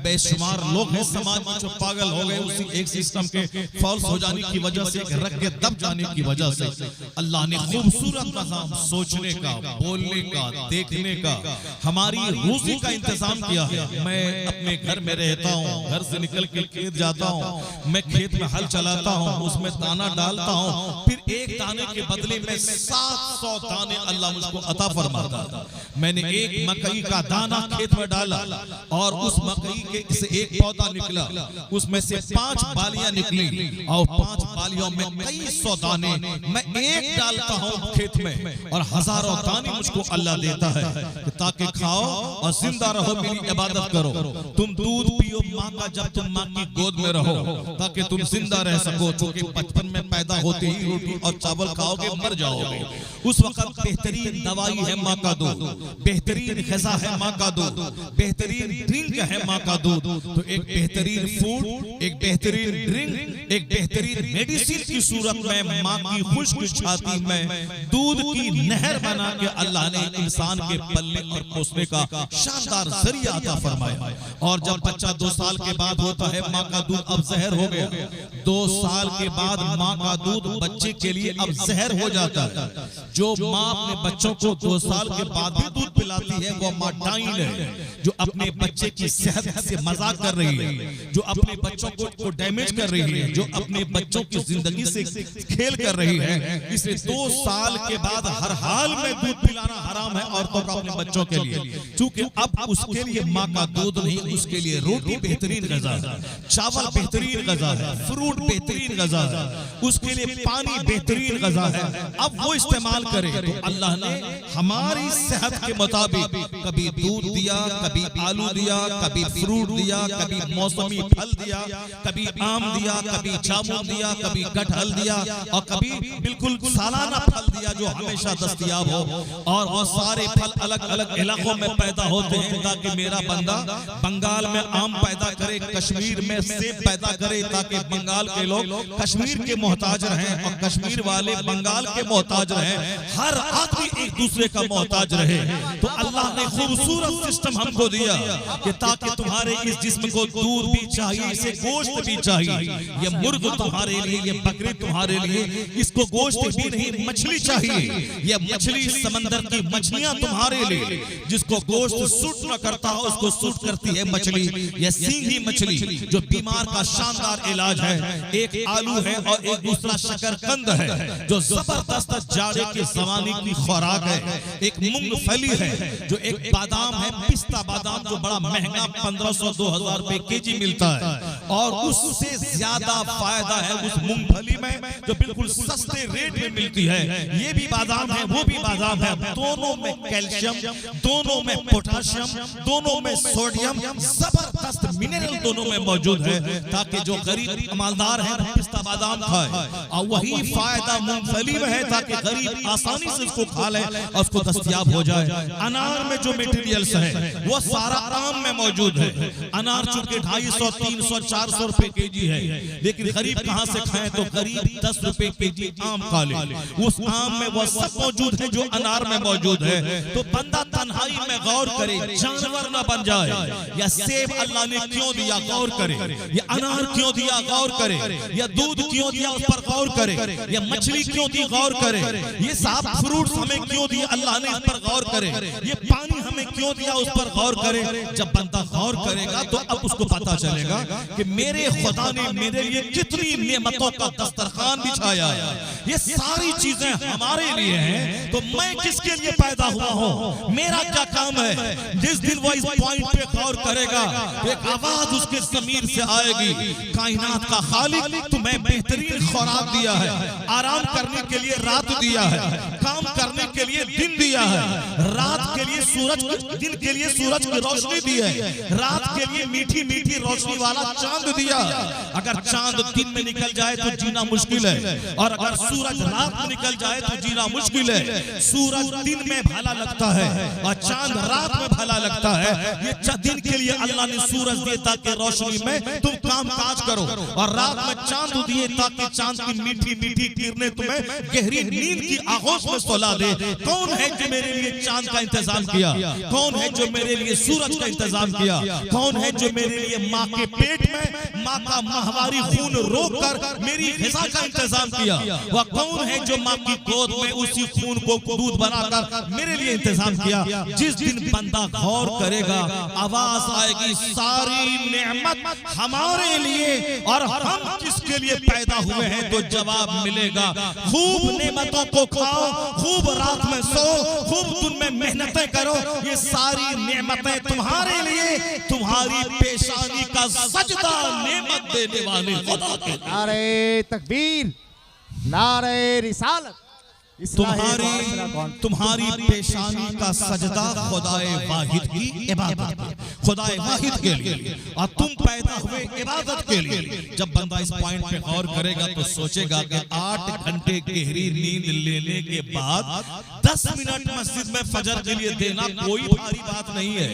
बेशुमार लोग हैं समाज में जो पागल हो गए उसी एक सिस्टम के फॉल्स हो जाने की वजह से, एक रग के दब जाने की वजह से। अल्लाह ने खूबसूरत निजाम सोचने का, बोलने का, देखने का, हमारी रोजी का इंतजाम किया है। मैं अपने घर में रहता हूँ, घर से निकल के खेत जाता हूँ, मैं खेत में हल चलाता हूँ, उसमें दाना डालता हूँ, फिर एक दाने के बदले में 700 दाने अल्लाह मुझको अता फरमाता है। मैंने एक मकई का दाना खेत में डाला और उस मकई के से एक पौधा निकला, उसमें से 5 बालियां निकली और 5 बालियों में कई सौ दाने मैं एक डालता हूँ खेत में, और हजारों दाने मुझको अल्लाह देता है ताकि खाओ और जिंदा रहो, मेरी इबादत करो। तुम दूध पियो माँ का जब तुम माँ की गोद में रहो, ताकि तुम जिंदा रह सको, क्योंकि बचपन में पैदा होते ही रोटी और चावल खाओगे मर जाओगे। उस वक्त बेहतरीन दवाई है माँ का दूध, बेहतरीन ग़िज़ा है माँ का दूध, बेहतरीन ड्रिंक है माँ का दूध। तो एक बेहतरीन फूड, एक बेहतरीन ड्रिंक, एक बेहतरीन मेडिसिन की सूरत में माँ की खुश्क छाती में दूध की नहर बना के अल्लाह ने इंसान के पलने और पोसने का शानदार जरिया अता फरमाया। और जब बच्चा 2 साल के बाद होता है, माँ का दूध अब जहर हो गया। 2 साल के बाद माँ का दूध बच्चे के लिए अब जहर हो जाता है। जो माँ अपने बच्चों को 2 साल के बाद भी दूध पिलाती है वो माँ डाइन है, जो अपने बच्चे की सेहत से मजाक कर रही है, जो अपने बच्चों को डैमेज कर रही है, जो अपने बच्चों की जिंदगी से खेल कर रही है। इसलिए 2 साल के बाद हर हाल में दूध पिलाना हराम है औरतों का अपने बच्चों के लिए, क्योंकि अब उसके लिए माँ का दूध नहीं, उसके लिए रोटी बेहतरीन ग़िज़ा है, चावल बेहतरीन ग़िज़ा है, फ्रूट बेहतरीन ग़िज़ा है, उसके लिए पानी बेहतरीन ग़िज़ा है। अब वो इस्तेमाल करे तो अल्लाह ने हमारी सेहत के मुताबिक कभी दूध दिया, कभी आलू दिया, कभी फ्रूट दिया, कभी मौसमी फल दिया, कभी आम दिया, कभी जामुन दिया, कभी कटहल दिया, और कभी बिल्कुल सालाना फल दिया जो हमेशा दस्तयाब हो। और वो सारे फल अलग अलग इलाकों में पैदा होते हैं, ताकि मेरा बंदा बंगाल में आम पैदा करे, कश्मीर में सेब पैदा करे, ताकि बंगाल के लोग कश्मीर के मोहताज रहें और कश्मीर वाले बंगाल के मोहताज रहें, हर आदमी एक दूसरे का मोहताज रहे। तो अल्लाह ने खूबसूरत सिस्टम हमको दिया कि ताकि तुम्हारे इस जिस्म को दूध भी चाहिए, इसे गोश्त भी चाहिए, ये मुर्ग तुम्हारे लिए, ये बकरी तुम्हारे लिए, इसको गोश्त भी नहीं मछली चाहिए, ये मछली समंदर की मछलियां तुम्हारे लिए, जिसको गोश्त सूट न करता हो उसको सूट करती है मछली, ये सींगी मछली जो बीमार का शानदार इलाज है। एक आलू है और एक दूसरा शकरकंद है जो जबरदस्त जाड़े के ज़माने की खुराक है। एक मूंगफली है, जो एक बादाम है, पिस्ता बादाम, जो बड़ा महंगा 1500-2000 रुपए केजी मिलता है, और उससे ज्यादा फायदा है उस मूंगफली में जो बिल्कुल सस्ते रेट में मिलती है। ये भी बादाम है, वो भी बादाम है, दोनों में कैल्शियम, दोनों में पोटाशियम, दोनों में सोडियम, जबरदस्त मिनरल दोनों में मौजूद है, ताकि जो गरीब मालदार है पिस्ता बादाम खाए, और वही फायदा मूंगफली में है ताकि गरीब आसानी से उसको खा ले और उसको दस्तयाब हो जाए। अनार में जो मटेरियल्स है वो सारा आम में मौजूद है। अनार चूंकि 250, 300, 400 रुपए केजी है, लेकिन गरीब कहां से खाए, तो गरीब 10 रुपए केजी आम खा ले। उस आम में वो सब मौजूद है जो अनार में मौजूद है। तो बंदा तन्हाई में गौर करे, जानवर ना बन जाए। या सेब अल्लाह ने क्यों दिया, गौर करे। या अनार क्यों दिया, गौर करे। या दूध क्यों दिया, उस पर गौर करे। या मछली क्यों दी, गौर करे। ये साफ फ्रूट हमें क्यों दिया, अल्लाह ने इस पर गौर करे। ये पानी हमें क्यों दिया, उस पर गौर करे। जब बंदा गौर करेगा तो अब उसको पता चलेगा कि मेरे खुदा ने मेरे लिए कितनी नेमतों का दस्तरखान बिछाया, ये सारी चीजें हमारे लिए हैं, तो मैं किसके लिए पैदा हुआ हूँ, मेरा क्या काम है। जिस दिन वो इस पॉइंट पे गौर करेगा, एक आवाज उसके ज़मीर से आएगी, कायनात का खालिक तुम्हें बेहतरीन खुराक दिया है, आराम करने के लिए रात दिया है, काम करने के लिए दिन दिया है, रात के लिए सूरज, दिन के लिए सूरज की रोशनी दी है, रात के लिए मीठी मीठी रोशनी वाला चांद दिया। अगर चांद दिन में निकल जाए तो जीना मुश्किल है, और अगर सूरज रात में निकल जाए तो जीना मुश्किल है। सूरज दिन में भला लगता है और चांद रात में भला लगता है। ये दिन के लिए अल्लाह ने सूरज दिए ताकि रोशनी में तुम काम काज करो, और रात में चांद दिए ताकि चांद की मीठी मीठी किरणें तुम्हें गहरी नींद की आगोश में सुला दे। कौन है जो मेरे लिए चांद का इंतजाम किया, कौन है जो मेरे लिए सूरज का इंतजाम किया, कौन है जो मेरे लिए माँ के पेट में माँ का माहवारी खून रोक कर मेरी ग़िज़ा का इंतजाम किया, वह कौन है जो माँ की गोद में उसी खून को दूध बनाकर मेरे लिए इंतजाम किया। जिस दिन बंदा गौर करेगा, आवाज आएगी सारी नेमत हमारे लिए और हम किसके लिए पैदा हुए हैं, तो जवाब मिलेगा खूब नेमतों को खाओ, खूब रात में सो, खूब दिन में मेहनतें करो, ये सारी नेमतें तुम्हारे लिए, तुम्हारी पेशानी का सजदा नेमत देने वाले खुदा के। नारे तकबीर, नारे रिसालत, तुम्हारी पेशानी का सजदा खुदाए वाहिद की इबादत है, खुदाए वाहिद के लिए, और तुम पैदा हुए इबादत के लिए। जब बंदा इस पॉइंट पे गौर करेगा तो सोचेगा कि 8 घंटे गहरी नींद लेने के बाद 10 मिनट मस्जिद में फजर के लिए देना कोई भारी बात नहीं है।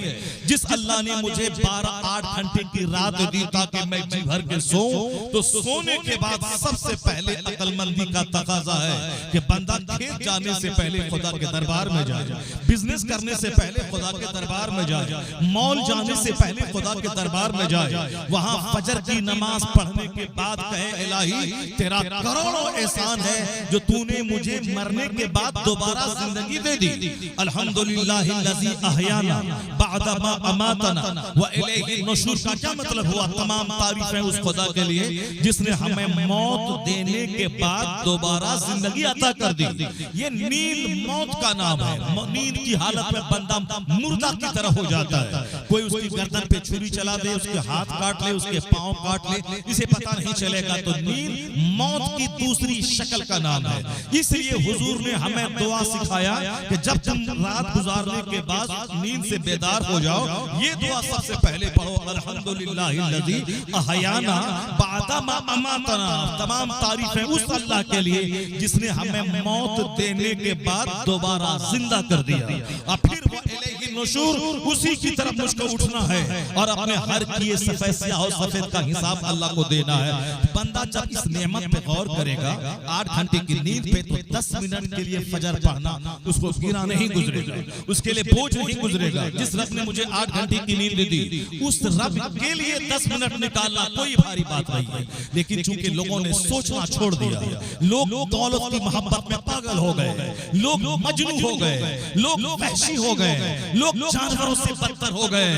जिस अल्लाह ने मुझे 12-8 घंटे की रात दी ताकि मैं जी भर के सोऊं, तो सोने के बाद सबसे पहले अक्लमंदी का तकाजा है कि बंदा खेत जाने से पहले खुदा के दरबार में जाए, बिजनेस करने से पहले खुदा के दरबार में जाए, मॉल जाने से पहले खुदा के दरबार में जाए, वहां फजर की नमाज पढ़ने के बाद कहे इलाही तेरा करोड़ों एहसान है जो तूने मुझे मरने के बाद दोबारा जिंदगी दे दी। अल्हम्दुलिल्लाहिल्लज़ी अहयाना बअदा मा अमातना व इलैहि नुशूर का क्या मतलब हुआ? तमाम तारीफें उस खुदा के लिए जिसने हमें मौत देने के बाद दोबारा जिंदगी अता कर दी। ये नींद मौत का नाम है। नींद की हालत में बंदा मुर्दा की तरह हो जाता है। कोई उसकी गर्दन पे छुरी चला दे, उसके हाथ काट ले, उसके पांव काट ले, इसे पता नहीं चलेगा। तो नींद मौत की दूसरी शक्ल का नाम है। इसलिए हुजूर ने हमें दुआ सिखाया कि जब तुम रात गुजारने के बाद नींद से बेदार हो जाओ, ये दुआ सबसे पहले पढ़ो, अल्हम्दुलिल्लाहिल्लज़ी अहयाना बअदा मा अमातना। तमाम तारीफें उस अल्लाह के लिए जिसने हमें मौत देने के बाद दोबारा जिंदा कर दिया, और फिर वो इलैहि नुशूर, उसी की तरफ मुझको उठना है और अपने हर किए सफेद स्याह और सफेद का हिसाब अल्लाह को देना है। बंदा जब इस नेमत पे गौर करेगा, 8 घंटे की नींद पे, तो 10 मिनट के लिए फजर पढ़ना उसको गिना नहीं गुजरेगा, उसके लिए बोझ नहीं गुजरेगा। जिस रब ने मुझे 8 घंटे की नींद दी, उस रब के लिए 10 मिनट निकालना कोई भारी बात नहीं है। लेकिन चूंकि लोगों ने सोचना छोड़ दिया, लोग दौलत की मोहब्बत में पागल हो गए, लोग मजनू हो गए, लोग वहशी हो गए, लोग जानवरों से बदतर हो गए।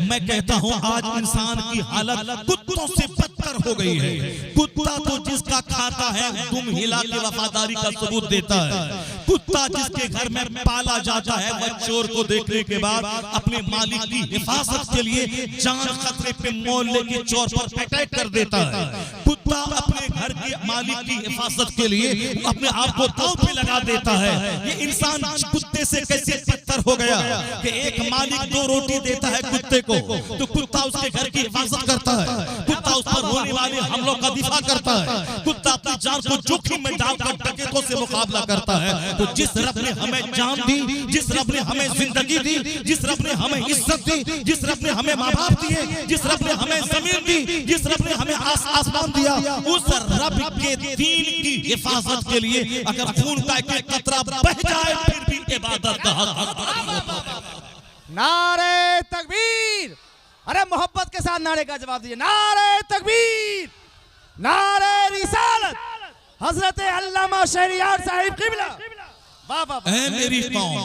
मैं कहता हूं आज इंसान की हालत कुत्तों से बदतर हो गई है। कुत्ता तो जिसका खाता है दुम हिला के वफादारी का सबूत देता है। कुत्ता जिसके घर में पाला जाता है वह चोर को देखने के बाद अपने मालिक की हिफाजत के लिए जान खतरे पे मोल लेके चोर पर अटैक कर देता है। कुत्ता अपने घर के मालिक की हिफाजत के लिए अपने आप को दांव पे लगा देता है। ये इंसान कुत्ते से कैसे बदतर हो गया कि एक मालिक 2 रोटी देता है कुत्ते को, तो कुत्ता उसके घर की हिफाजत करता है, कुत्ता उस पर होने वाले हमलों का दिफा करता है, कुत्ता अपनी जान को जोखिम में डालकर डकैतों से मुकाबला करता है। तो जिस रब ने हमें जान दी, जिस रब ने हमें जिंदगी दी, जिस रब ने हमें इज्जत दी, जिस रब ने हमें माँ बाप दिए, जिस रब ने हमें जमीन दी, जिस रब ने हमें आसमान दिया, उस रब के दीन की हिफाजत के लिए अगर खून का एक कतरा बह जाए फिर भी इबादत का हक। नारे तकबीर, अरे मोहब्बत के साथ नारे का जवाब दीजिए। नारे तकबीर, नारे रिसालत, हजरत अल्लामा शहरियार साहिब क़िबला। वाह वाह, ऐ मेरी कौम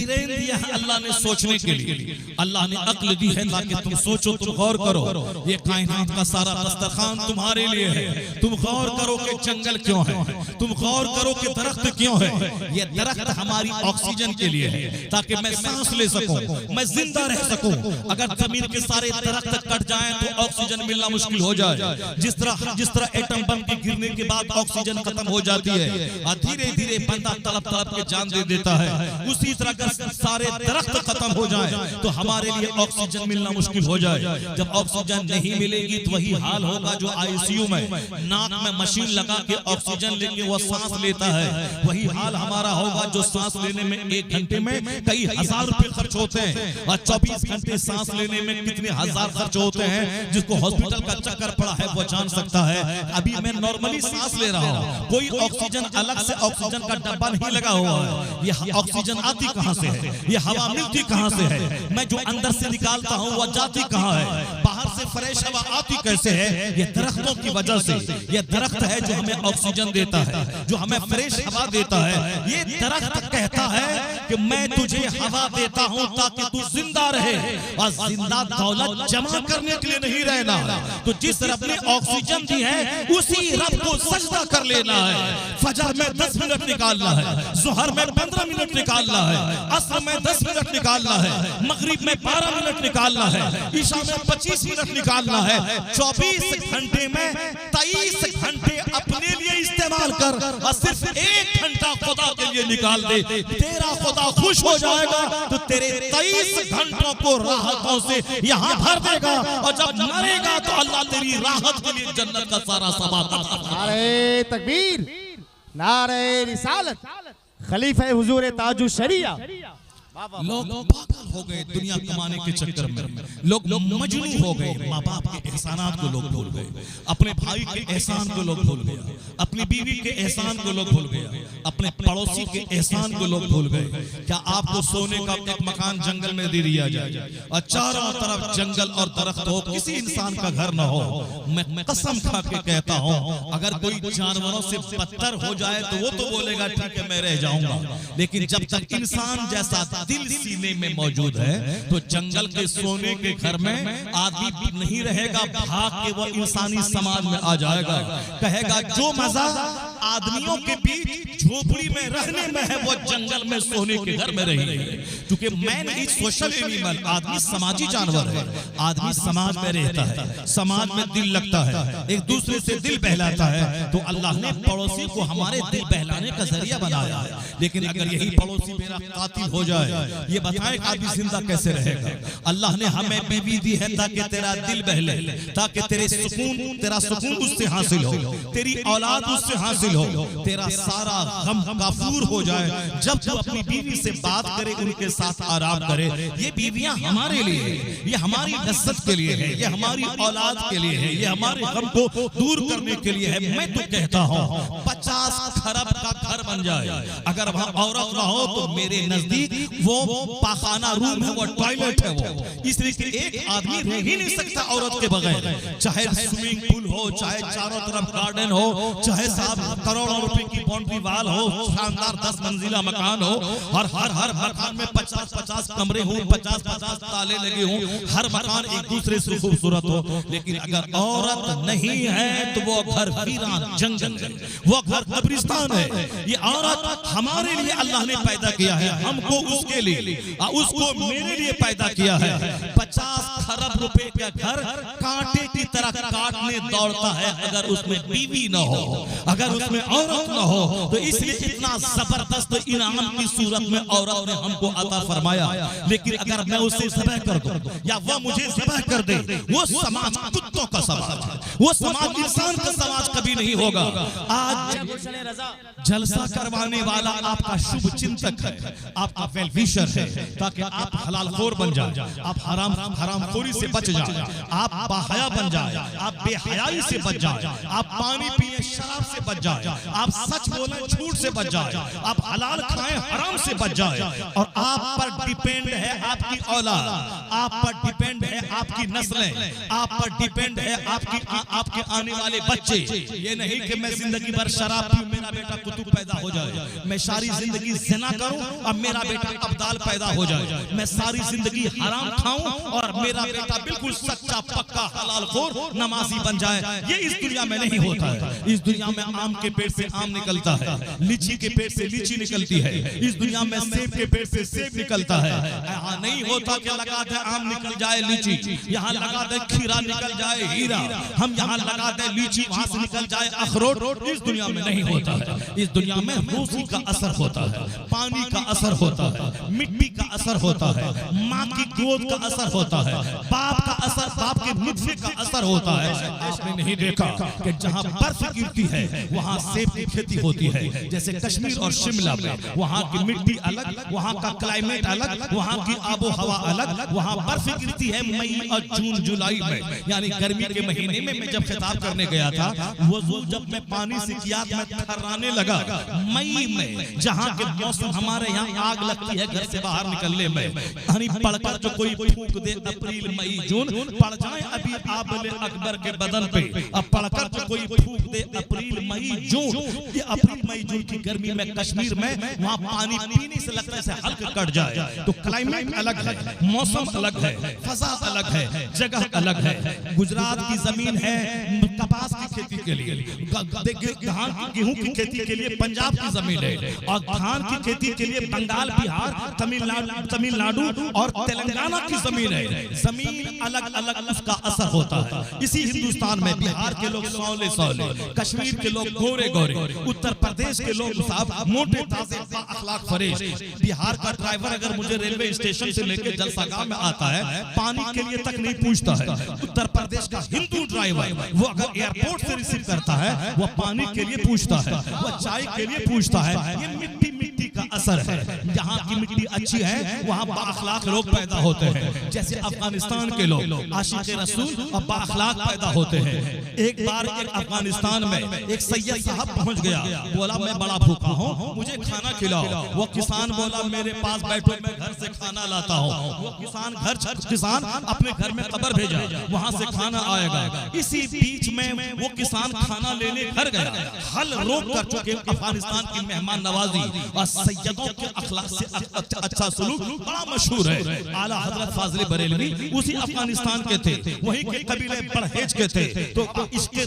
ब्रेन दिया है अल्लाह ने सोचने के लिए, अल्लाह ने अक्ल दी है ताकि तुम सोचो, तुम गौर करो। ये कायनात का सारा दस्तरखान तुम्हारे लिए है। तुम गौर करो कि जंगल क्यों है, तुम गौर करो कि दरख्त क्यों है। ये दरख्त हमारी ऑक्सीजन के लिए है ताकि मैं सांस ले सकूं, मैं जिंदा रह सकूं। अगर जमीन के सारे दरख्त कट जाएं तो ऑक्सीजन मिलना मुश्किल हो जाए। जिस तरह एटम बम के गिरने के बाद ऑक्सीजन खत्म हो जाती है और धीरे धीरे बंदा तड़प तड़प के जान दे देता है, उसी तरह अगर सारे दरख्त खत्म हो जाए तो हमारे लिए ऑक्सीजन मिलना मुश्किल हो जाए। जब ऑक्सीजन नहीं मिलेगी तो वही हाल होगा जो आईसीयू में नाक में मशीन लगा के ऑक्सीजन लेके वो सांस लेता है, वही हाल हमारा होगा जो सांस लेने में 1 घंटे में कई हजार रुपए खर्च होते हैं और 24 घंटे सांस लेने में कितने हजार खर्च होते हैं। जिसको हॉस्पिटल का चक्कर पड़ा है वो जान सकता है। अभी मैं नॉर्मली सांस ले रहा हूँ, कोई ऑक्सीजन अलग से ऑक्सीजन का डब्बा नहीं लगा हुआ है। ये ऑक्सीजन आती कहाँ से है, ये हवा मिलती कहाँ से है, मैं जो अंदर से निकालता हूँ वो जाती कहाँ है, बाहर से फ्रेश हवा आती कैसे है? ये दरख्तों की वजह से। ये दरख्त है जो हमें ऑक्सीजन देता है, जो हमें फ्रेश हवा देता है। ये दरख्त कहता है कि मैं तुझे हवा देता हूँ ताकि तू जिंदा रहे, और जिंदा दौलत जमा करने के लिए नहीं रहना। तो जिस रब ने ऑक्सीजन दी है उसी रब को सजदा कर लेना है। फजर में 10 मिनट निकालना है, ज़ोहर में 15 मिनट निकालना है, असर में 10 मिनट निकालना है, मगरिब में 12 मिनट निकालना है, ईशा में 25 मिनट निकालना है। 24 घंटे में 23 घंटे अपने लिए इस्तेमाल कर और सिर्फ 1 घंटा खुदा के लिए निकाल दे। तेरा खुदा खुश हो जाएगा तो तेरे 23 घंटों को राहतों से यहाँ भर देगा, और जब मरेगा तो अल्लाह तेरी राहत के लिए जन्नत का सारा सवाब अता फरमाएगा। नारे तकबीर, नारे रिसालत, खलीफा हुजूर ताजु शरिया। लोग पागल हो गए दुनिया कमाने के चक्कर में, लोग मजनू हो गए। माँ बाप के एहसानात को लोग भूल गए, अपने भाई के एहसान को लोग भूल गए, अपनी बीवी के एहसान को लोग भूल गए, अपने पड़ोसी के एहसान को लोग भूल गए। क्या आपको सोने का एक मकान जंगल में दे दिया जाए और चारों तरफ जंगल और दरख्त हो, किसी इंसान का घर न हो? मैं कसम खा के कहता हूँ अगर कोई जानवरों से बदतर हो जाए तो वो तो बोलेगा ठीक है मैं रह जाऊंगा, लेकिन जब तक इंसान जैसा दिल सीने में मौजूद है तो जंगल के सोने के घर में आदमी नहीं रहेगा, भाग के वो इंसानी समाज में आ जाएगा। कहेगा जो मजा आदमियों के बीच झोपड़ी में रहने में है वो जंगल में सोने के घर में रही है। क्योंकि मैन इज सोशल एनिमल, आदमी समाजी जानवर है, आदमी समाज में रहता है, समाज में दिल लगता है, एक दूसरे से दिल बहलाता है। तो अल्लाह ने पड़ोसी को हमारे दिल बहलाने का जरिया बनाया है। लेकिन अगर यही पड़ोसी मेरा कातिल हो जाए, ये बताए आदमी जिंदा कैसे रहेगा? अल्लाह ने हमें बीवी दी है ताकि तेरा दिल बहले, ताकि तेरा सुकून उससे हासिल हो, तेरी औलाद उससे हासिल हो, तेरा सारा गम काफूर हो जाए। जब तू अपनी बीवी से बात करे, उनके साथ आराम करे। ये बीवियां हमारे लिए, ये हमारी लज्जत के लिए है, ये हमारी औलाद के लिए है, ये हमारे गम को दूर करने के लिए है। मैं तो कहता हूँ 50 खरब का घर बन जाए, अगर वहाँ औरत ना हो तो मेरे नजदीक वो पाखाना रूम है, वो टॉयलेट है वो। इसलिए कि एक आदमी रह ही नहीं सकता औरत के बगैर, चाहे स्विमिंग पूल हो, चाहे चारों तरफ गार्डन हो, चाहे साहब करोड़ों रुपए की बाउंड्री वाल हो, शानदार 10 मंजिला मकान हो, हर मकान में 50-50 कमरे हो, 50-50 ताले लगे हों, हर मकान एक दूसरे से खूबसूरत हो। लेकिन अगर औरत नहीं है तो वो घर वीरान जंगल है, वो घर कब्रिस्तान है। ये औरत हमारे लिए अल्लाह ने पैदा किया है, हमको उसके लिए, उसको मेरे लिए पैदा किया है। 50 खरब रुपए का घर कांटे की तरह काटने दौड़ता है अगर उसमें बीवी न हो, अगर उसमें औरत न हो। तो इसलिए इतना जबरदस्त इनाम की सूरत में औरत ने हमको अता फरमाया। लेकिन अगर मैं उसे ज़बह कर दूं या वो मुझे ज़बह कर दे, वो समाज कुत्तों का समाज है, वो समाज इंसान का समाज कभी नहीं होगा। आज जलसा करवाने वाला आपका शुभ चिंतक है, आपका वेल विशर है, ताकि आप हलाल खोर बन जाए, आप हराम खोरी से बच जाए, आप बाहया बन जाए, आप बेहयाई से बच जाए, आप पानी पिए शराब से बच जाए, आप सच बोले झूठ से बच जाए, आप हलाल खाएं हराम से बच जाए। और आप पर डिपेंड है आपकी औलाद, आप पर डिपेंड है आपकी नस्लें, आप पर डिपेंड है आपके आने वाले बच्चे। ये नहीं कि मैं जिंदगी भर शराब पीऊं, मेरा बेटा कुतुब पैदा पैदा हो जाए, मैं सारी जिंदगी ज़िना करूं और मेरा बेटा अब्दाल पैदा हो जाए, मैं सारी जिंदगी हराम खाऊं और मेरा बेटा बिल्कुल सच्चा पक्का हलाल खोर नमाजी बन जाए। ये इस दुनिया में नहीं होता है। इस दुनिया में आम के पेड़ से आम निकलता है, लीची के पेड़ से लीची निकलती है, इस दुनिया में सेब के पेड़ से सेब निकलता है। यहाँ नहीं होता कि लगा दे आम निकल जाए लीची, यहाँ लगा दे खीरा निकल जाए हीरा, हम यहाँ लगा दे लीची वहां से निकल जाए अखरोट। इस दुनिया में नहीं होता है। इस दुनिया में रोजी का असर होता है, पानी का असर होता है, मिट्टी का असर होता है, माँ की गोद का असर होता है, बाप का असर, बाप के नुत्फे का असर होता है। आपने नहीं देखा कि जहाँ बर्फ गिरती है वहाँ सेब की खेती होती है, जैसे कश्मीर और शिमला में, वहाँ की मिट्टी अलग, वहाँ का क्लाइमेट अलग, वहाँ की आबो हवा अलग, वहाँ बर्फ गिरती है मई और जून जुलाई में, यानी गर्मी के महीने में। मैं जब खिताब करने गया था, वजू जब मैं पानी से किया मैं थर्राने लगा। मई में जहाँ के मौसम हमारे यहाँ आग लगती है घर से बाहर निकलने में, यानी पढ़कर जो कोई फूंक दे अप्रैल मई जून, पड़ जाए अभी आबले अकबर के बदन पे, अब पढ़कर जो कोई फूंक दे अप्रैल मई जून, ये अप्रैल मई जून की गर्मी में कश्मीर में वहाँ पानी पीने से लगता है हल्का कट जाए। तो क्लाइमेट अलग है, मौसम अलग है, फजा अलग है, जगह अलग है। गुजरात की जमीन है कपास की खेती के लिए, धान की गेहूं की खेती के लिए पंजाब की जमीन है, और धान की खेती के लिए बंगाल, बिहार, तमिलनाडु और तेलंगाना की जमीन है। जमीन अलग अलग उसका असर होता है। इसी हिंदुस्तान में बिहार के लोग सौले सौले, कश्मीर के लोग गोरे गोरे, उत्तर प्रदेश के लोग साहब मोटे ताजे अखलाक फरेश। बिहार का ड्राइवर अगर मुझे रेलवे स्टेशन से लेकर जलसागाह में आता है, पानी के लिए तक नहीं पूछता है। उत्तर प्रदेश का हिंदू ड्राइवर वो अगर एयरपोर्ट से रिसीव करता है, वो पानी के लिए पूछता है, वो चाय के लिए पूछता है। ये मिट्टी का असर है। जहाँ की मिट्टी अच्छी है वहाँ बाअखलाक लोग पैदा होते हैं। जैसे अफगानिस्तान के लोग आशिक़ रसूल और बाअखलाक पैदा होते हैं। एक बार एक अफगानिस्तान में एक सैयद साहब पहुँच गया, बोला मैं बड़ा भूखा हूँ, मुझे खाना खिलाओ। वो किसान बोला मेरे पास बैठो, मैं घर से खाना लाता हूँ। वो किसान अपने घर में खबर भेजा, वहाँ से खाना आएगा। इसी बीच में वो किसान खाना लेने घर गया, हल रोक कर चुके अफगानिस्तान की मेहमान नवाजी और सैयदों के अखलाक से अच्छा सलूक बड़ा मशहूर है। आला हजरत फाजिल बरेलवी उसी अफगानिस्तान के थे, वहीं के कबीले परहेज के थे। तो इश्क़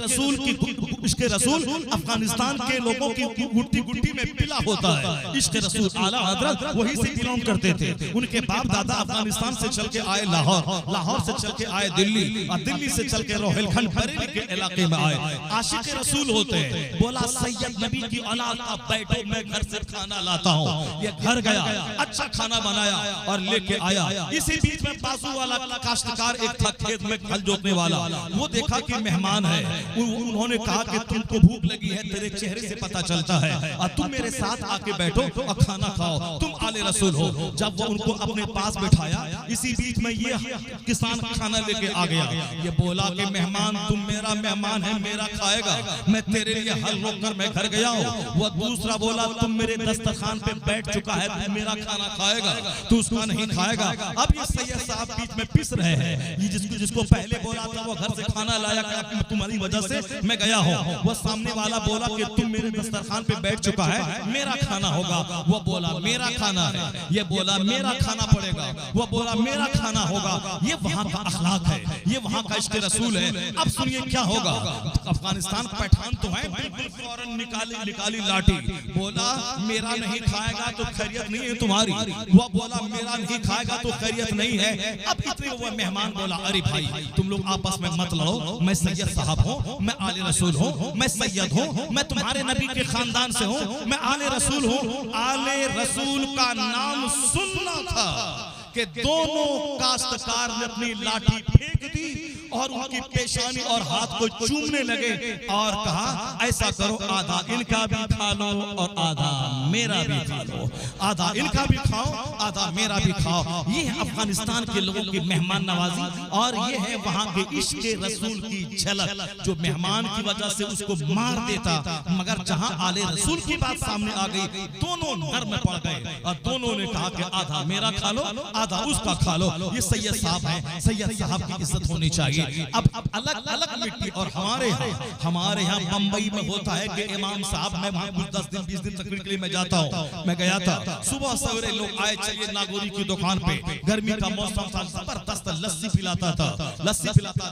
रसूल अफगानिस्तान के लोगों की गुट्टी गुट्टी में पिला होता है। इश्क़ रसूल आला हजरत वहीं से बिलोंग करते थे। उनके बाप दादा अफगानिस्तान से चल के आए लाहौर, लाहौर से चल के आए दिल्ली, और दिल्ली से चल के रोहिलखंड बरेली के इलाके में आए। आशिक़ रसूल होते हैं। बोला सैयद नबी की औलाद आप बैठो, मैं घर से खाना लाता हूँ। ये घर गया, अच्छा खाना बनाया और लेके आया। इसी बीच में बाजू वाला काश्तकार एक था खेत में हल जोतने वाला, वो देखा कि मेहमान है। उन्होंने कहा कि तुमको भूख लगी है, तेरे चेहरे से पता चलता है, और तुम मेरे साथ आके बैठो और खाना खाओ, तुम आले रसूल हो। जब वो उनको अपने पास बैठाया, इसी बीच में ये किसान खाना लेके आ गया। ये बोला कि मेहमान तुम मेरा मेहमान है, मेरा खाएगा, मैं तेरे लिए हल रोक कर मैं घर गया हूँ। वो दूसरा बोला तुम मेरे दस्तरखान पे बैठ चुका है, तू मेरा खाना खाएगा, तू उसका नहीं खाएगा। अब ये सैयद साहब बीच में पिस रहे हैं। ये जिसको पहले बोला था वो घर से खाना लाया, तुम्हारी वजह से मैं गया हूँ। वो सामने वाला बोला कि तुम मेरे दस्तरखान पे बैठ चुका है, मेरा खाना होगा। वो बोला मेरा खाना है, ये बोला मेरा खाना पड़ेगा, वो बोला मेरा खाना होगा। ये वहाँ का अखलाक है, ये वहाँ का इश्क़ रसूल है। अब सुनिए क्या होगा। अफगानिस्तान पठान तो है, बिल्कुल फौरन निकाली लाठी, बोला मेरा नहीं खाएगा तो खैरियत नहीं है तुम्हारी। वो बोला मेरा नहीं खाएगा तो खैरियत नहीं है। अब इतने वो मेहमान बोला अरे भाई तुम लोग आपस में मत लड़ो, मैं सैयद साहब हूँ, मैं आले रसूल हूँ, मैं सैयद हूँ, मैं तुम्हारे नबी के खानदान से हूँ, मैं आले रसूल हूँ। आले रसूल का नाम सुनना था कि दोनों काश्तकार ने अपनी लाठी फेंक दी और उनकी पेशानी और हाथ को चूमने लगे और कहा ऐसा करो, आधा इनका भी खा लो और आधा मेरा भी खा लो, आधा इनका भी खाओ आधा मेरा भी खाओ। ये है अफगानिस्तान के लोगों की मेहमान नवाजी, और ये है वहाँ के इश्क़ रसूल की झलक, जो मेहमान की वजह से उसको मार देता, मगर जहाँ आले रसूल की बात सामने आ गई दोनों नर्म पड़ गए और दोनों ने कहा कि आधा मेरा खा लो आधा उसका खा लो। ये सैयद साहब हैं, सैयद साहब की इज्जत होनी चाहिए। अब अलग अलग मिट्टी। और हमारे यहाँ बम्बई में होता है कि इमाम साहब, मैं वहाँ कुछ 10 दिन 20 दिन तकरीर के लिए मैं जाता हूँ, मैं गया था, सुबह सवेरे लोग आए, चलिए नागौरी की दुकान पे, गर्मी का मौसम था, जबरदस्त लस्सी पिलाता था,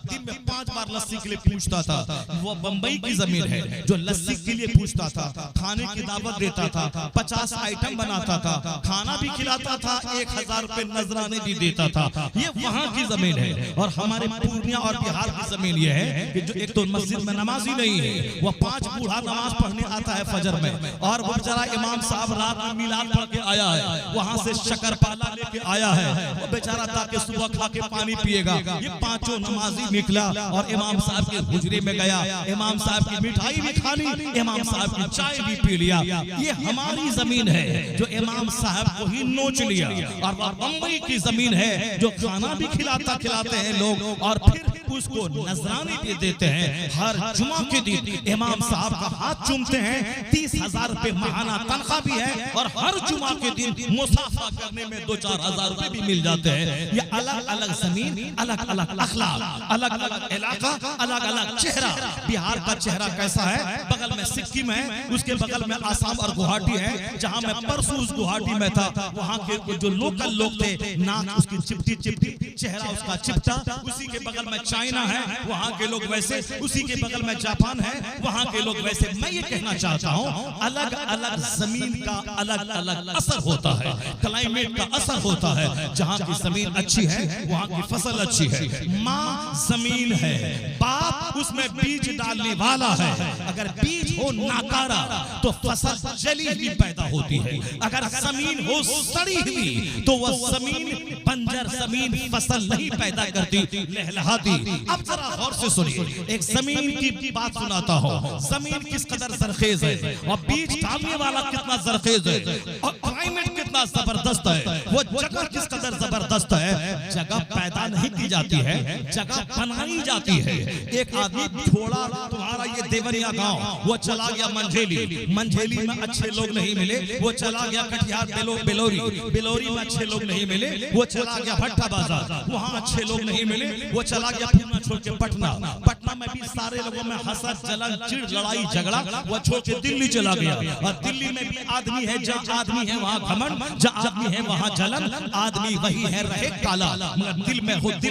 दिन में 5 बार लस्सी के लिए पूछता था। वो बम्बई की जमीन है जो लस्सी के लिए पूछता था, खाने की दावत देता था, 50 आइटम बनाता था, खाना भी खिलाता था, 1000 रुपए नजराने भी देता था। ये वहाँ की जमीन है। और हमारे पूर्णिया और बिहार की जमीन ये है कि जो एक तो मस्जिद में नमाज ही नहीं है, वो 5 बूढ़ा नमाज पढ़ने आता है फजर में, और वो बेचारा इमाम साहब रात में मिलाद पढ़ के आया है, वहाँ से शक्करपाला लेके आया है, वो बेचारा ताकि सुबह खा के पानी पिएगा। ये 5 नमाजी निकला और इमाम साहब के हुजरे में गया, इमाम साहब की मिठाई भी खा ली, इमाम साहब की चाय भी पी लिया। ये हमारी जमीन है जो इमाम साहब को ही नोच लिया। और बम्बई की जमीन है जो खाना भी खिलाते हैं लोग, और फिर उसको नजराने भी देते हैं। हर जुमा के दिन इमाम साहब का हाथ चूमते हैं, 30,000 रुपए महाना तनख्वाह भी है, और हर जुमा के दिन मुसाफा करने में 2-4 हजार रुपए भी मिल जाते हैं। ये अलग अलग जमीन, अलग अलग अखलाक, अलग अलग इलाका, अलग अलग चेहरा। बिहार का चेहरा कैसा है? बगल में सिक्किम है, उसके बगल में आसाम और गुवाहाटी है। जहां मैं परसों उस गुवाहाटी में था, वहां के जो लोकल लोग थे, नाक उसकी चिपटी, चेहरा उसका चिपटा, उसी के बगल में चाइना है, वहां के लोग वैसे, उसी के बगल में जापान है, वहां के लोग वैसे। मैं ये कहना चाहता हूं, अलग अलग जमीन का अलग अलग असर होता है, क्लाइमेट का असर होता है। जहां की जमीन अच्छी है वहां की फसल अच्छी है। माँ जमीन है, बाप उसमें बीज डालने वाला है। अगर बीज हो नाकारा तो फसल जली हुई पैदा होती है। अगर जमीन हो सड़ी हुई तो वह जमीन बंजर जमीन फसल नहीं पैदा करती, लहलहाती। अब जरा गौर से सुनिए, एक जमीन की बात सुनाता हूँ। जमीन किस कदर जरखेज है, और बीज डालने वाला कितना जरखेज है, और क्लाइमेट कितना जबरदस्त है, वो जगह किस कदर जबरदस्त है। जगह पैदा नहीं की जाती है, जगह बनाई जाती है। एक आदमी थोड़ा, तुम्हारा ये देवरिया गांव, वो चला गया मंझेली में अच्छे लोग नहीं मिले, वो चला गया कटिहार बेलोरी में अच्छे लोग नहीं मिले, वो चला गया भट्टा बाजार, वहाँ अच्छे लोग नहीं मिले, वो चला गया पूना छोड़ के पटना में भी सारे लोगों में हसद जलन चिड़ लड़ाई झगड़ा, वो छोड़ के दिल्ली चला गया। और दिल्ली में भी आदमी है, जहाँ आदमी है वहाँ घमंड, जहाँ आदमी है वहाँ जलन, आदमी वही है रहे काला, मगर दिल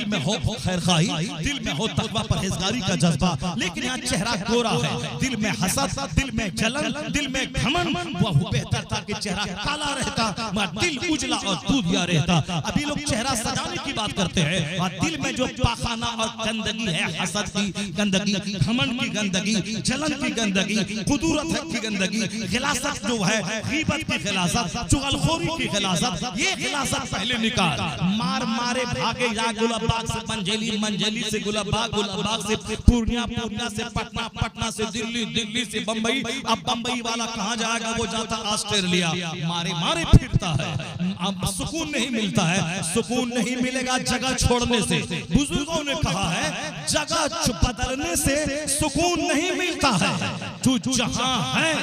में हो खैरखाही, दिल में हो तकवा परहेजगारी का जज्बा। लेकिन यहाँ चेहरा गोरा है, दिल में हसद, दिल में जलन, दिल में घमंड। वह बेहतर था कि चेहरा काला रहता मगर दिल उजला और दूधिया रहता। अभी लोग चेहरा सजाने की बात करते हैं, और दिल में जो पाखाना और गंदगी है, हसद की गंदगी, घमंड की गंदगी, जलन की गंदगी, कुदूरत की गंदगी, गिलासत जो है, गीबत की गिलासत, चुगलखोरी की गिलासत, ये गिलासत पहले निकाल। मारे भागे जा गुलाबबाग से मंझेली से गुलाबबाग से पूर्णिया से पटना से दिल्ली से बम्बई। अब बम्बई वाला कहाँ जाएगा? वो जाता ऑस्ट्रेलिया, मारे फिरता है। अब सुकून नहीं मिलता है, सुकून नहीं मिलेगा जगह छोड़ने से। बुजुर्गों ने कहा है, जगह बदलने से सुकून नहीं मिलता है। तू जहां है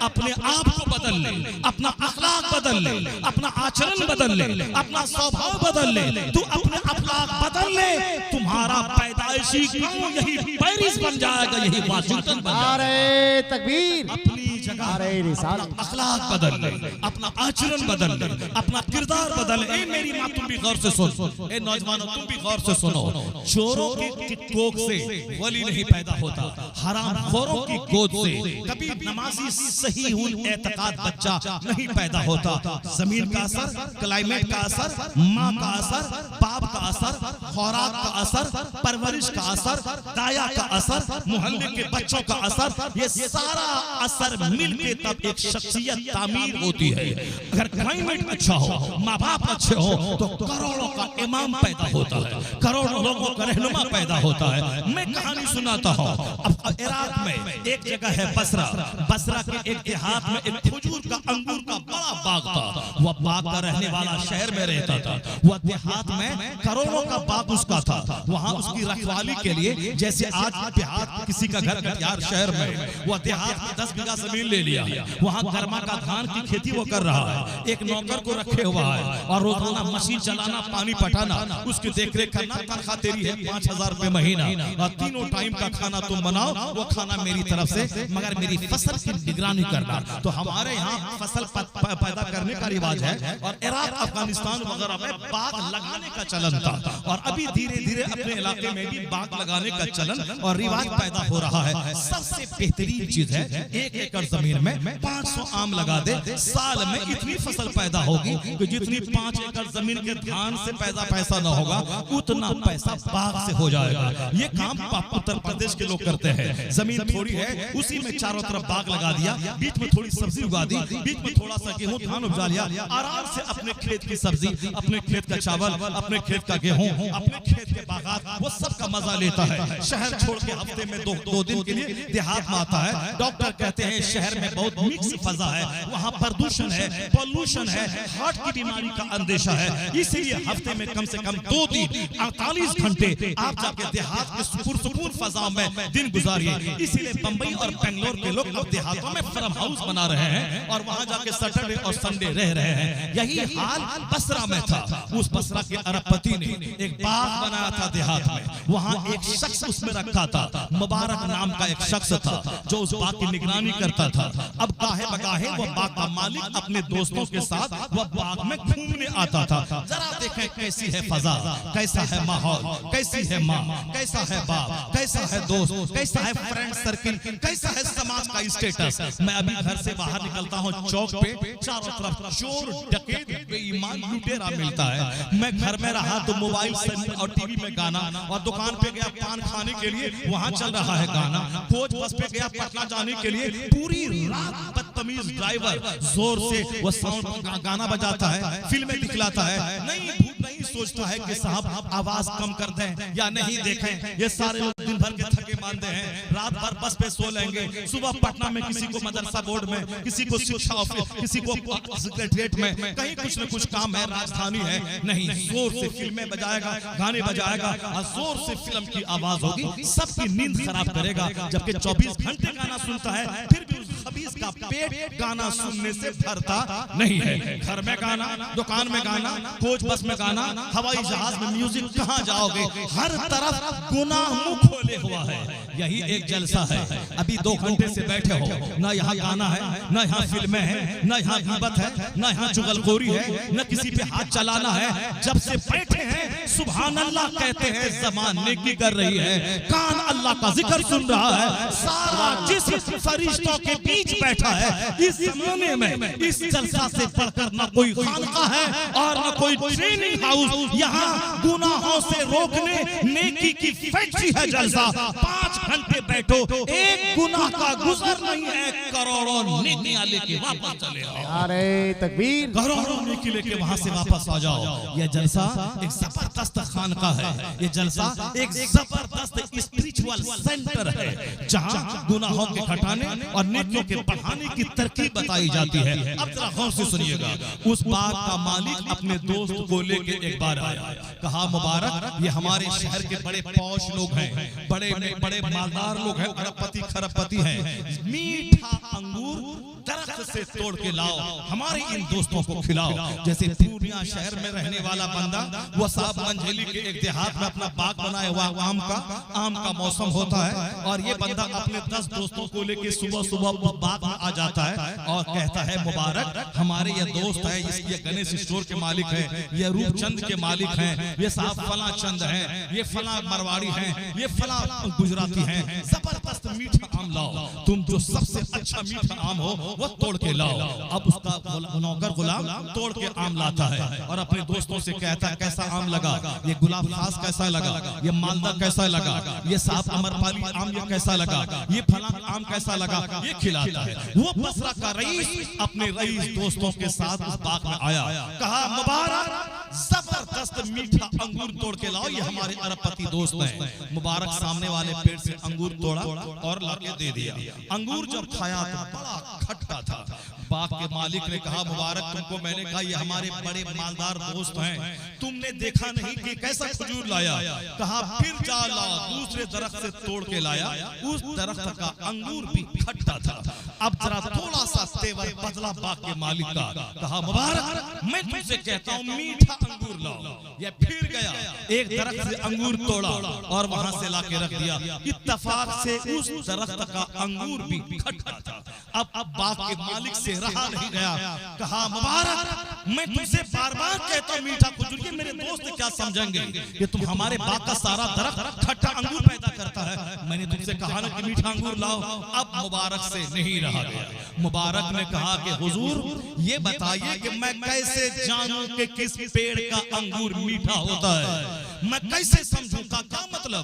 अपने आप को बदल ले, अपना अखलाक बदल ले, अपना आचरण बदल ले, अपना स्वभाव बदल ले। तू अपने अखलाक बदल ले, तुम्हारा पैदाइशी गांव यही पेरिस बन जाएगा, यही वाशिंगटन बन जाएगा। नारे तकबीर। अपनी जगह अपना अखलाक बदल ले, अपना आचरण बदल ले, अपना किरदार बदल ले। मेरी माँ तुम भी गौर से सुनो, ए नौजवानों तुम भी गौर से सुनो। चोरों की कोख से वली नहीं पैदा होता, हरामखोरों की गोद से कभी नमाजी सही एतकाद बच्चा नहीं पैदा होता। जमीन का असर, क्लाइमेट का असर, माँ का असर, बाप का असर, खुराक का असर, परवरिश का असर, दाया का असर, मोहल्ले के बच्चों का असर, ये सारा असर मिलके तब एक शख्सियत तामीर होती है। अगर क्लाइमेट अच्छा हो, माँ बाप अच्छे हो, तो करोड़ों का इमाम पैदा होता है, करोड़ों लोगों का रहनुमा पैदा होता है। मैं कहानी सुनाता हूँ। अब इराक में एक जगह है बसरा के एक देहात में एक खजूर का अंगूर का बड़ा बाग था। वह बाग का रहने वाला शहर में रहता था, वह देहात में करोड़ों का बाग उसका था। वहाँ उसकी रखवाली के लिए, जैसे आज देहात किसी का घर कटिहार शहर में, वह देहात में 10 बीघा जमीन ले लिया, वहाँ गर्मा का धान की खेती वो कर रहा है, एक नौकर को रखे हुआ है और रोजाना मशीन चलाना, पानी पटाना, उसकी देखरेख करना। तनख्वाह तेरी है 5000 रुपए महीना और तीनों टाइम का खाना तुम बनाओ, वो खाना मेरी तरफ से, मगर मेरी फसल की निगरानी करना। तो हमारे यहाँ फसल पैदा करने का रिवाज है और इराक, अफगानिस्तान वगैरह में बाग लगाने का चलन था और अभी धीरे धीरे अपने इलाके में भी बाग लगाने का चलन और रिवाज पैदा हो रहा है। सबसे बेहतरीन चीज है 1 एकड़ जमीन में 500 आम लगा दे, साल में इतनी फसल पैदा होगी कि जितनी 5 एकड़ जमीन के धान से पैसा न होगा, उतना पैसा बाग से हो जाएगा। ये काम उत्तर प्रदेश के लोग करते हैं। जमीन थोड़ी है, उसी में चारों तरफ बाग लगा दिया, बीच में थोड़ी सब्जी उगा दी, बीच में थोड़ा सा गेहूं धान उपजा लिया, आराम से अपने खेत की सब्जी, अपने खेत का चावल, अपने खेत का गेहूं, अपने खेत के बागात, वो सब का मजा लेता है। शहर छोड़ के हफ्ते में दो दिन के लिए देहात में आता है। डॉक्टर कहते हैं शहर में बहुत मिक्स फजा है, वहाँ प्रदूषण है, पॉल्यूशन है, हार्ट की बीमारी का अंदेशा है, इसलिए हफ्ते में कम से कम 2 दिन 48 घंटे आप जाके देहात के सुकून फजा में दिन गुजारिए। इसीलिए बंबई और बेंगलोर के लोग अब देहातों में फार्म हाउस बना रहे हैं और वहाँ जाके सैटरडे और संडे रह रहे हैं। यही हाल बसरा में था। उस बसरा के अरबपति ने एक बाग बनाया था देहात में, वहाँ एक शख्स उसमें रखा था, मुबारक नाम का एक शख्स था जो उस बाग की निगरानी करता था। अब गाहे बगाहे वह बाग का मालिक अपने दोस्तों के साथ वह बाग में घूमने आता था। जरा देखें कैसी है फजा, कैसा है माहौल, कैसी है माँ, कैसा है बाप, कैसा है दोस्त, कैसा है फ्रेंड सर्किल, कैसा है समाज का स्टेटस। मैं अभी घर से बाहर निकलता हूँ, चौक पे चारों तरफ चोर, डकैत, बेईमान, लुटेरा मिलता है। मैं घर में रहा तो मोबाइल से और टीवी में गाना, और दुकान पे गया पान खाने के लिए, वहाँ चल रहा है गाना। कोच बस पे गया पटना जाने के लिए, पूरी रात बदतमीज ड्राइवर जोर से वो साउंड गाना बजाता है, फिल्में दिखलाता है। नहीं सोचता है कि साहब आवाज कम कर दें या नहीं देखें। ये सारे लोग दिन भर के थके मानते हैं, रात भर बस पे सो लेंगे, सुबह पटना में किसी को मदरसा बोर्ड में, किसी को शिक्षा ऑफिस, किसी को सेक्रेटरीट में, कहीं कुछ न कुछ काम है, राजधानी है। नहीं, जोर से फिल्में बजाएगा, गाने बजाएगा और जोर से फिल्म की आवाज होगी, सबकी नींद खराब करेगा। जबकि 24 घंटे गाना सुनता है, फिर भी खबीस का पेट गाना सुनने से भरता नहीं है। घर में गाना, दुकान में गाना, कोच बस में गाना, हवाई जहाज में म्यूजिक, कहाँ जाओगे, हर तरफ गुनाह मुंह खोले हुआ है। यही एक जलसा है। अभी 2 घंटे से बैठे हो, ना यहाँ गाना है, ना यहाँ फिल्में हैं, ना यहाँ गिबत है, ना यहाँ चुगलखोरी है, ना किसी पे हाथ चलाना है। जब से बैठे हैं सुभान अल्लाह कहते हैं, ज़बान नेकी कर रही है, कान अल्लाह का जिक्र सुन रहा है, सारा जिस्म फरिश्तों के बीच बैठा है। इस जमाने में इस जलसा से बढ़कर न कोई खानका है और न कोई ट्रेनिंग हाउस। यहाँ गुनाहों से रोकने नेकी की फैक्ट्री है जलसा। 5 घंटे बैठो, एक गुनाह का गुजर नहीं है, करोड़ों नेकियां लेके वापस चले आओ। अरे तकबीर, करोड़ों नेकी लेके वहां से वापस आ जाओ। यह जलसा एक जबरदस्त खानका है, ये जलसा एक जबरदस्त स्पिरिचुअल सेंटर है, जहां गुनाहों के घटाने और नेकियों के बढ़ाने की तरकीब बताई जाती है। अब जरा गौर से सुनिएगा। उस बाग का मालिक अपने दोस्त को लेके एक बार आया, कहा मुबारक, ये हमारे शहर के बड़े पौश लोग हैं, बड़े मालदार लोग हैं, अरबपति खरबपति हैं, मीठा अंगूर दरख्त से तोड़ के लाओ, हमारे इन दोस्तों को खिलाओ। जैसे पूर्णिया शहर में रहने वाला बंदा, वो साहब मंझेली के एक देहात में अपना बाग बनाया हुआ, आम का मौसम होता है, और ये बंदा अपने 10 दोस्तों को लेके सुबह सुबह बाग में आ जाता है और कहता है मुबारक, हमारे ये दोस्त है, ये गणेश स्टोर के मालिक है, ये रूपचंद के मालिक हैं, ये साहब फला चंद हैं, ये फला मरवाड़ी हैं, ये फला गुजराती हैं, जबरदस्त मीठा आम लाओ, तुम जो सबसे अच्छा मीठा आम हो वो तोड़ के लाओ। अब उसका नौकर गुलाम तोड़ के आम लाता है और अपने दोस्तों से कहता है कैसा आम लगा, ये गुलाब खास कैसा लगा, ये मालदा कैसा लगा, ये साहब अमरपाली आम ये कैसा लगा, ये फला आम कैसा लगा, ये खिलाता है। वो बसरा का रईस अपने रईस दोस्तों के साथ उस बाग में आया, कहा मुबारक, जबरदस्त मीठा अंगूर तोड़ के लाओ, ये हमारे अरबपति दोस्त हैं। मुबारक सामने वाले पेड़ से अंगूर तोड़ा और लाके दे दिया। अंगूर जब खाया तो बड़ा खट्टा था, बाग के मालिक ने कहा मुबारक तुमको मैंने कहा ये हमारे बड़े मालदार दोस्त हैं, तुमने देखा नहीं कि कैसा खजूर लाया। कहा फिर जा ला, दूसरे दरख्त से तोड़ के लाया, उस दरख्त का अंगूर भी खट्टा था। अब जरा थोड़ा सा तेवर बदला बाग के मालिक का। कहा मुबारक मैं तुमसे कहता हूँ मीठा अंगूर लाओ। ये फिर गया, एक दरख्त से अंगूर तोड़ा और वहां से लाके रख दिया। इत्तफाक से उस दरख्त का अंगूर भी खट्टा था। अब बाग के मालिक से रहा नहीं गया। कहा मुबारक मैं तुमसे बार बार कहता हूँ मीठा खजूर, ये मेरे दोस्त क्या समझेंगे कि तुम हमारे बाग का सारा दरख्त खट्टा अंगूर पैदा करता है। मैंने तुमसे कहा ना कि मीठा अंगूर लाओ। अब मुबारक से नहीं रहा गया। मुबारक ने कहा कि हुजूर ये बताइए कि मैं कैसे जानूं कि किस पेड़ का अंगूर मीठा होता है, मैं कैसे समझूं का क्या मतलब?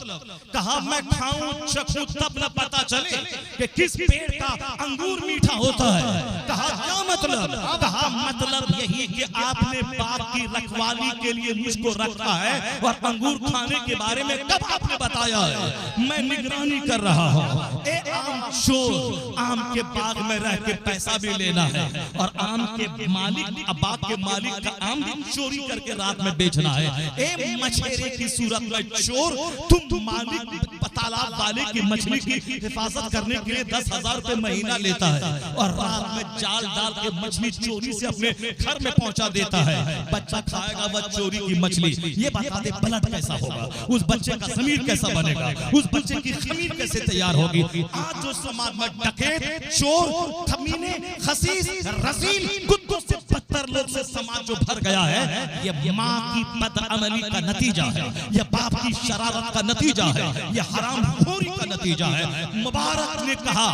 कहा मैं खाऊं चखूं तब न पता चले कि किस पेड़ का अंगूर मीठा होता है। कहा क्या मतलब? कहा मतलब यही कि आपने बाग की रखवाली के लिए मुझको रखा है और अंगूर खाने के बारे में कब आपने बताया है? मैं निगरानी कर रहा हूँ। ए आम चोर, आम के बाग में रह के पैसा भी लेना है और आम के मालिक, बाग के मालिक का आम भी चोरी करके रात में बेचना है। ए मछेरे की सूरत में चोर, तुम मालिक तालाब वाले की मछली की हिफाजत करने के लिए 10,000 रुपए महीना लेता है और रात में जाल डाल के मछली चोरी से अपने घर में पहुंचा देता है। बच्चा खाएगा वह चोरी की मछली। ये बता दे ब्लड कैसा होगा, उस बच्चे का ज़मीर कैसा बनेगा, उस बच्चे की खमीर कैसे तैयार होगी। आज जो समाज में डकैत, चोर, कमीने, खसीस, रसील, कुत्तों से बदतर लोग से समाज जो भर गया है, ये माँ की बदअमली का नतीजा है, ये बाप की शरारत का नतीजा है, ये हरामखोरी का नतीजा है। मुबारक ने कहा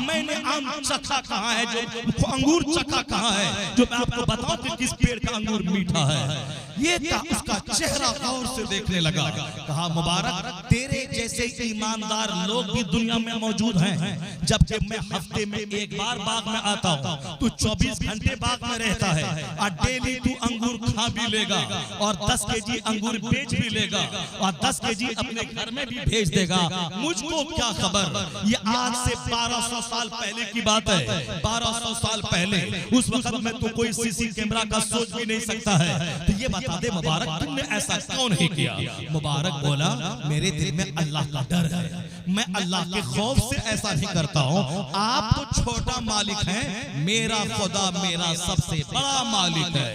मैंने आम चखा कहाँ है, जो अंगूर चखा कहाँ है जो मैं आपको बताऊं कि किस पेड़ का अंगूर मीठा है। ये था उसका चेहरा गौर से देखने लगा। कहा मुबारक तेरे जैसे ईमानदार लोग भी दुनिया में मौजूद हैं। जब मैं हफ्ते में एक बार बाग में आता हूँ, तू 24 घंटे बाग में रहता है और डेली तू अंगूर खा भी लेगा और 10 केजी अंगूर बेच भी लेगा और 10 केजी अपने घर में भी भेज देगा। मुझको क्या खबर, ये आज से 1200 साल पहले की बात है। 1200 साल पहले उस वक्त में तो कोई सीसी कैमरा का सोच भी नहीं सकता है। तो ये बता दे मुबारक तुमने ऐसा क्यों नहीं किया? मुबारक बोला मेरे दिल में अल्लाह का डर है, मैं अल्लाह के खौफ से ऐसा नहीं करता हूँ। आप तो छोटा मालिक हैं, मेरा खुदा मेरा सबसे बड़ा मालिक है।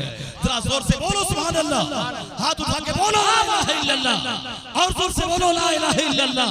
जरा जोर से बोलो सुभान अल्लाह, हाथ उठा के बोलो ला इलाहा इल्लल्लाह और जोर से बोलो ला इलाहा इल्लल्लाह।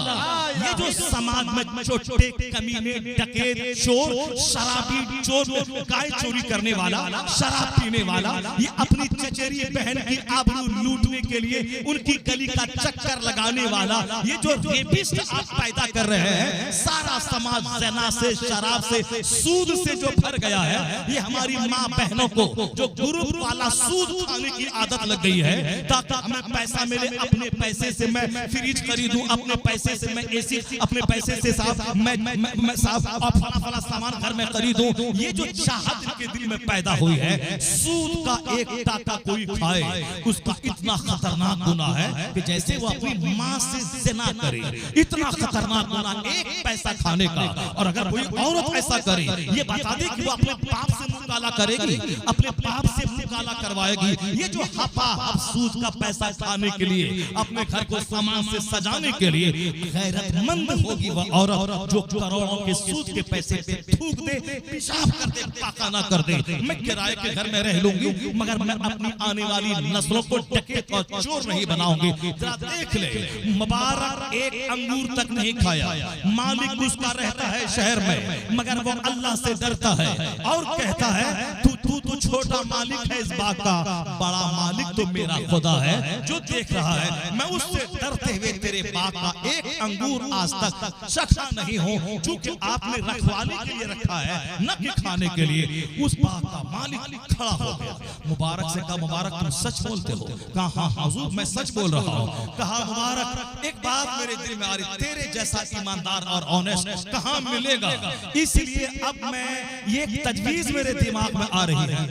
ये जो समाज में छोटे कमीने, डकैत, चोर, शराबी, चोर, गाय चोरी करने वाला, शराब पीने वाला, ये अपनी चचेरी बहन की आबरू लूटने के लिए उनकी गली का चक्कर लगाने वाला, ये जो रेपिस्ट आप पैदा कर रहे हैं, सारा समाज ज़ना से, शराब से, सूद से जो भर गया है, ये हमारी माँ बहनों को जो ग्रुप वाला सूद खाने की आदत लग गई है, ताकि हमें पैसा मिले, अपने पैसे से मैं फ्रिज खरीदूं, अपने पैसे से मैं एसी, अपने पैसे से साहब मैं साहब फला फला सामान घर में खरीदूं। ये जो चाहत के दिल में पैदा हुई है, सूद का एक टाका कोई खाए उसका इतना खतरनाक गुनाह है कि जैसे वो अपनी माँ से ज़िना करे, इतना खतरनाक गुनाह एक पैसा खाने का। और अगर कोई औरत ऐसा करे, ये बता दे कि वो अपने बाप से मुंह काला करेगी, अपने बाप से मुंह काला करवाएगी। ये जो हपा हप सूद का पैसा खाने के लिए, अपने घर को सामान से सजाने के लिए गैरतमंद होगी वह औरत जो करोड़ों के सूद के पैसे पे थूक दे, पेशाब कर दे, पाखाना कर दे। मैं किराए के घर में रह लूंगी मगर मैं अपनी आने वाली नस्लों को डकैत और चोर नहीं बनाऊंगी। जरा देख ले, मुबारक एक अंगूर तक नहीं खाया, मालिक उसका रहता है शहर में, मगर वो अल्लाह से डरता है और कहता है तू छोटा मालिक है इस बाग का, बड़ा मालिक तो मेरा खुदा है जो देख रहा है। मैं उससे डरते हुए तेरे बाग का एक अंगूर आज तक चखा नहीं हूँ, क्योंकि आपने रखवाली के लिए रखा है, न कि खाने के लिए। उस बाग का मालिक खड़ा हो गया। मुबारक से कहा मुबारक तुम सच बोलते हो? कहा हाँ हुजूर मैं सच बोल रहा हूँ। कहा मुबारक एक बात मेरे दिल में आ रही, तेरे जैसा ईमानदार और ऑनेस्ट कहाँ मिलेगा, इसलिए अब मैं ये तजवीज मेरे दिमाग में आ रही है।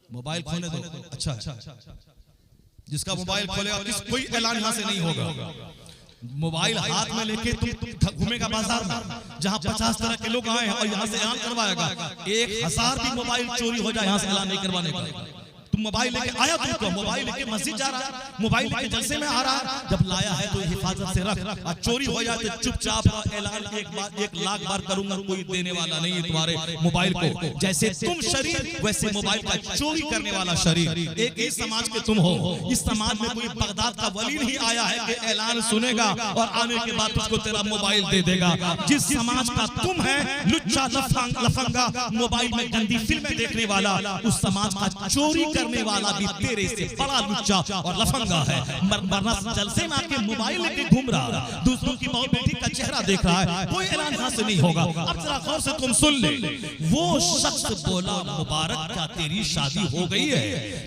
मोबाइल खोलने दो। अच्छा जिसका मोबाइल खोलेगा कोई ऐलान यहाँ से नहीं होगा। मोबाइल हाथ में लेके तुम घूमेगा बाजार में, जहां 50 तरह के लोग आए हैं और यहाँ से ऐलान करवाएगा, 1000 भी मोबाइल चोरी हो जाए यहाँ से ऐलान नहीं करवाने का। तुम मोबाइल लेके आया, तुमको मोबाइल लेके मस्जिद जा रहा, मोबाइल लेके जलसे में आ रहा, जब लाया है तो हिफाजत से रख। और चोरी हो जाए तो चुपचाप ऐलान 1,00,000 बार करूंगा, कोई देने वाला नहीं है तुम्हारे मोबाइल को। जैसे तुम शरीर वैसे मोबाइल का चोरी करने वाला शरीर। एक ही समाज के तुम हो, इस समाज में कोई बगदाद का वली नहीं आया है कि ऐलान सुनेगा और आने के बाद उसको तेरा मोबाइल दे देगा। जिस समाज का तुम है लुच्चा लफंगा, मोबाइल में गंदी फिल्में देखने वाला, उस समाज का चोरी करने वाला भी तेरे से बड़ा लुच्चा और लफंगा है। वरना जलसे में आके मोबाइल लेके घूम रहा, दूसरों की माँ बेटी का चेहरा देख रहा है, कोई ऐलान यहाँ से नहीं होगा। अब जरा गौर से तुम सुन ले। वो शख्स बोला, मुबारक क्या तेरी शादी हो गई है?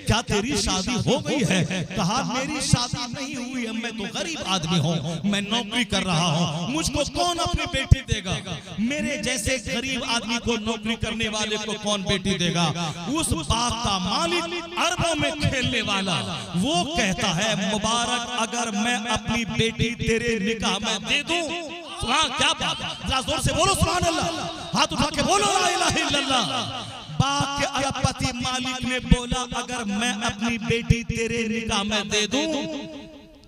क्या तेरी शादी हो गई है? कहा मेरी शादी नहीं हुई है, मैं तो गरीब आदमी हूँ, मैं नौकरी कर रहा हूँ, मुझको कौन अपनी बेटी देगा? मेरे जैसे गरीब आदमी को नौकरी करने वाले को कौन बेटी देगा? उस बाग का मालिक, अरबों में खेलने वाला, वो कहता है मुबारक अगर मैं अपनी बेटी तेरे निकाह में दे दूं। क्या बात, जरा जोर से बोलो सुभान अल्लाह, हाथ उठा के बोलो ला इलाहा इल्लल्लाह। बाग के अरबपति मालिक ने बोला अगर मैं अपनी बेटी तेरे निकाह में दे दूं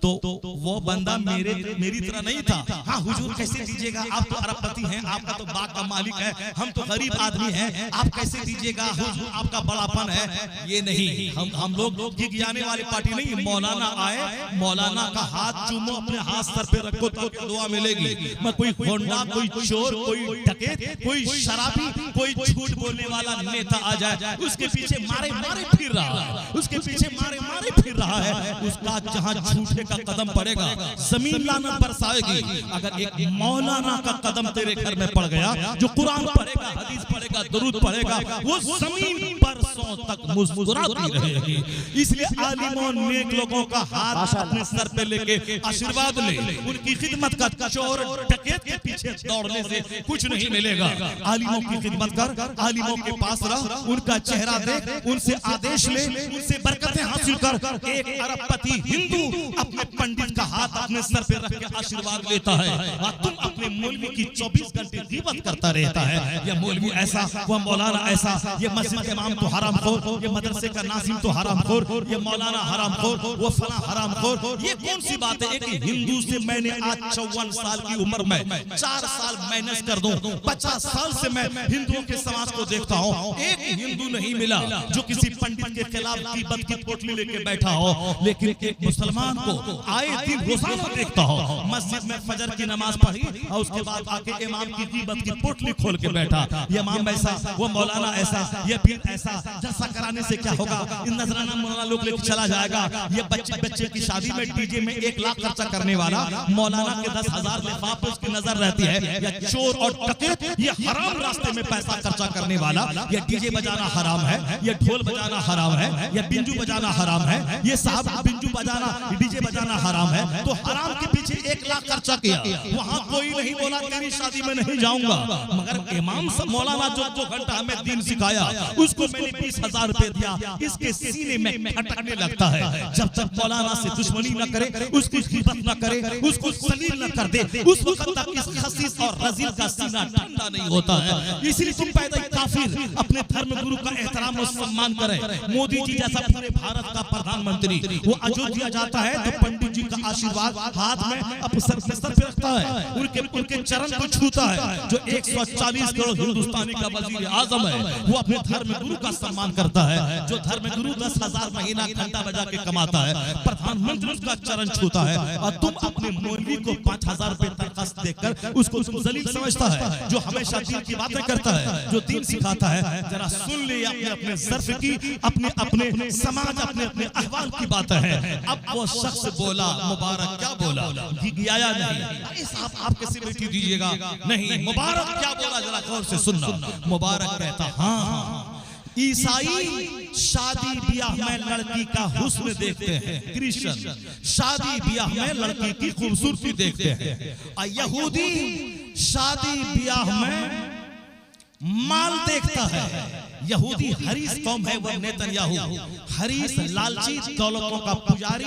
तो वो बंदा मेरी तरह नहीं था। हाँ हुजूर कैसे दीजिएगा, आप तो अरबपति हैं, आपका तो बाग का मालिक है, हम तो गरीब आदमी हैं, आप कैसे दीजिएगा? हुजूर आपका बड़ापन है। ये नहीं, हम लोग गिगियाने वाली पार्टी नहीं। मौलाना आए, मौलाना का हाथ चूमो, अपने हाथ सर पे रखो तो दुआ मिलेगी। मैं कोई होंडा, कोई चोर, कोई डकैत, कोई शराबी, कोई झूठ बोलने वाला नेता आ जाए, उसके पीछे मारे मारे फिर रहा है, उसके पीछे मारे मारे फिर रहा है, उसका जहाँ झूठे का कदम पड़ेगा जमीन लानत बरसाएगी। अगर एक मौलाना का कदम तेरे घर में पड़ गया, जो कुरान पढ़ेगा, हदीस पढ़ेगा, दरूद पढ़ेगा, वो जमीन बरसों तक मुस्कुराती रहेगी। इसलिए आलिमों नेक लोगों का हाथ अपने सर पे लेके आशीर्वाद ले, उनकी खिदमत का। चोर डकैत के पीछे दौड़ने से कुछ नहीं मिलेगा। आलिमों की खिदमत कर, आलिमों के पास रह, उनका चेहरा देख, उनसे आदेश ले, उनसे बरकतें हासिल कर। एक अरबपति हिंदू अपने पंडित का हाथ अपने सर पे रख के आशीर्वाद लेता है, और तुम अपने मौलवी की 24 घंटे गिबत करता रहता है। ये मौलवी ऐसा, वह मौलाना ऐसा, ये मस्जिद के इमाम तो हरामखोर, ये मदरसे का नासिम तो हरामखोर, ये मौलाना हरामखोर, वो फला हरामखोर। ये कौन सी बात है? एक हिंदू से मैंने आज 54 साल की उम्र में 4 साल मैनेज कर दूं, 50 साल से मैं हिंदुओं के समाज को देखता हूँ, एक हिंदू नहीं मिला जो किसी पंडित के खिलाफ गिबत की पोटली लेके बैठा हो। लेकिन एक मुसलमान को आए दिन रोजाना देखता हो, मस्जिद में फजर की नमाज पढ़ी और उसके बाद आके इमाम की गिबत की पोटली खोल के बैठा। ये इमाम ऐसा, वो मौलाना ऐसा, ये पीर ऐसा। जलसा कराने से क्या होगा? इन नजराना मौलाना लोग लेके चला जाएगा। ये बच्चे की शादी में डीजे में 1 लाख खर्चा करने वाला मौलाना के 10,000 लिफाफ पे उसकी नजर रहती है। या चोर और डकैत, ये हराम रास्ते में पैसा खर्चा करने वाला, ये डीजे बजाना हराम है, ये ढोल बजाना हराम है, ये बिंजू बजाना हराम है, ये साहब बिंजू बजाना, डीजे बजाना हराम है। तो हराम के पीछे 1 लाख खर्चा किया, वहां कोई नहीं बोला तेरी शादी में नहीं जाऊंगा। मगर इमाम मौलाना जो 2 घंटा हमें दीन सिखाया, उसको मैंने 20,000 रुपए दिया, इसके सीने में खटकने लगता है। जब तक मौलाना से दुश्मनी न करे, उसकी गिबत न करे, उसको सलील न कर दे, उस वक्त तक इस खसीस और रजील का सीना ठंडा नहीं होता है। इसलिए तुम पैदा काफिर अपने धर्म गुरु का एहतराम और सम्मान करें। मोदी जी जैसा पूरे भारत का प्रधानमंत्री, वो अयोध्या जाता है तो पंडित जी का आशीर्वाद हाथ में अपने सर पे रखता है, उनके चरण को छूता है। जो 140 करोड़ हिंदुस्तानी का वजीर आजम है, वो अपने धर्म गुरु का सम्मान करता है। जो धर्म गुरु 10,000 महीना घंटा बजा के कमाता है, प्रधानमंत्री उसका चरण छूता है। और तुम अपने मौलवी को 5,000 रुपए तनख्वाह देकर उसको तुम जलील समझता है, जो हमेशा दीन की बातें करता है, जो दीन सिखाता है। जरा सुन ले अपने ज़र्फ की, अपने समाज, अपने अहवाल की बात है। अब वो शख्स बोला, मुबारक क्या बोला? गिगियाया नहीं। साहब आप कैसे बेटी दीजिएगा? नहीं, मुबारक क्या बोला? जरा गौर से सुनना। मुबारक कहता हाँ, ईसाई शादी ब्याह में लड़की का हुस्न देखते हैं, क्रिश्चियन शादी ब्याह में लड़की की खूबसूरती देखते हैं, और यहूदी शादी ब्याह में माल देखता है। यहूदी हरीस कौम है, वह नेतन्याहू हरीस लालची दौलतों का पुजारी,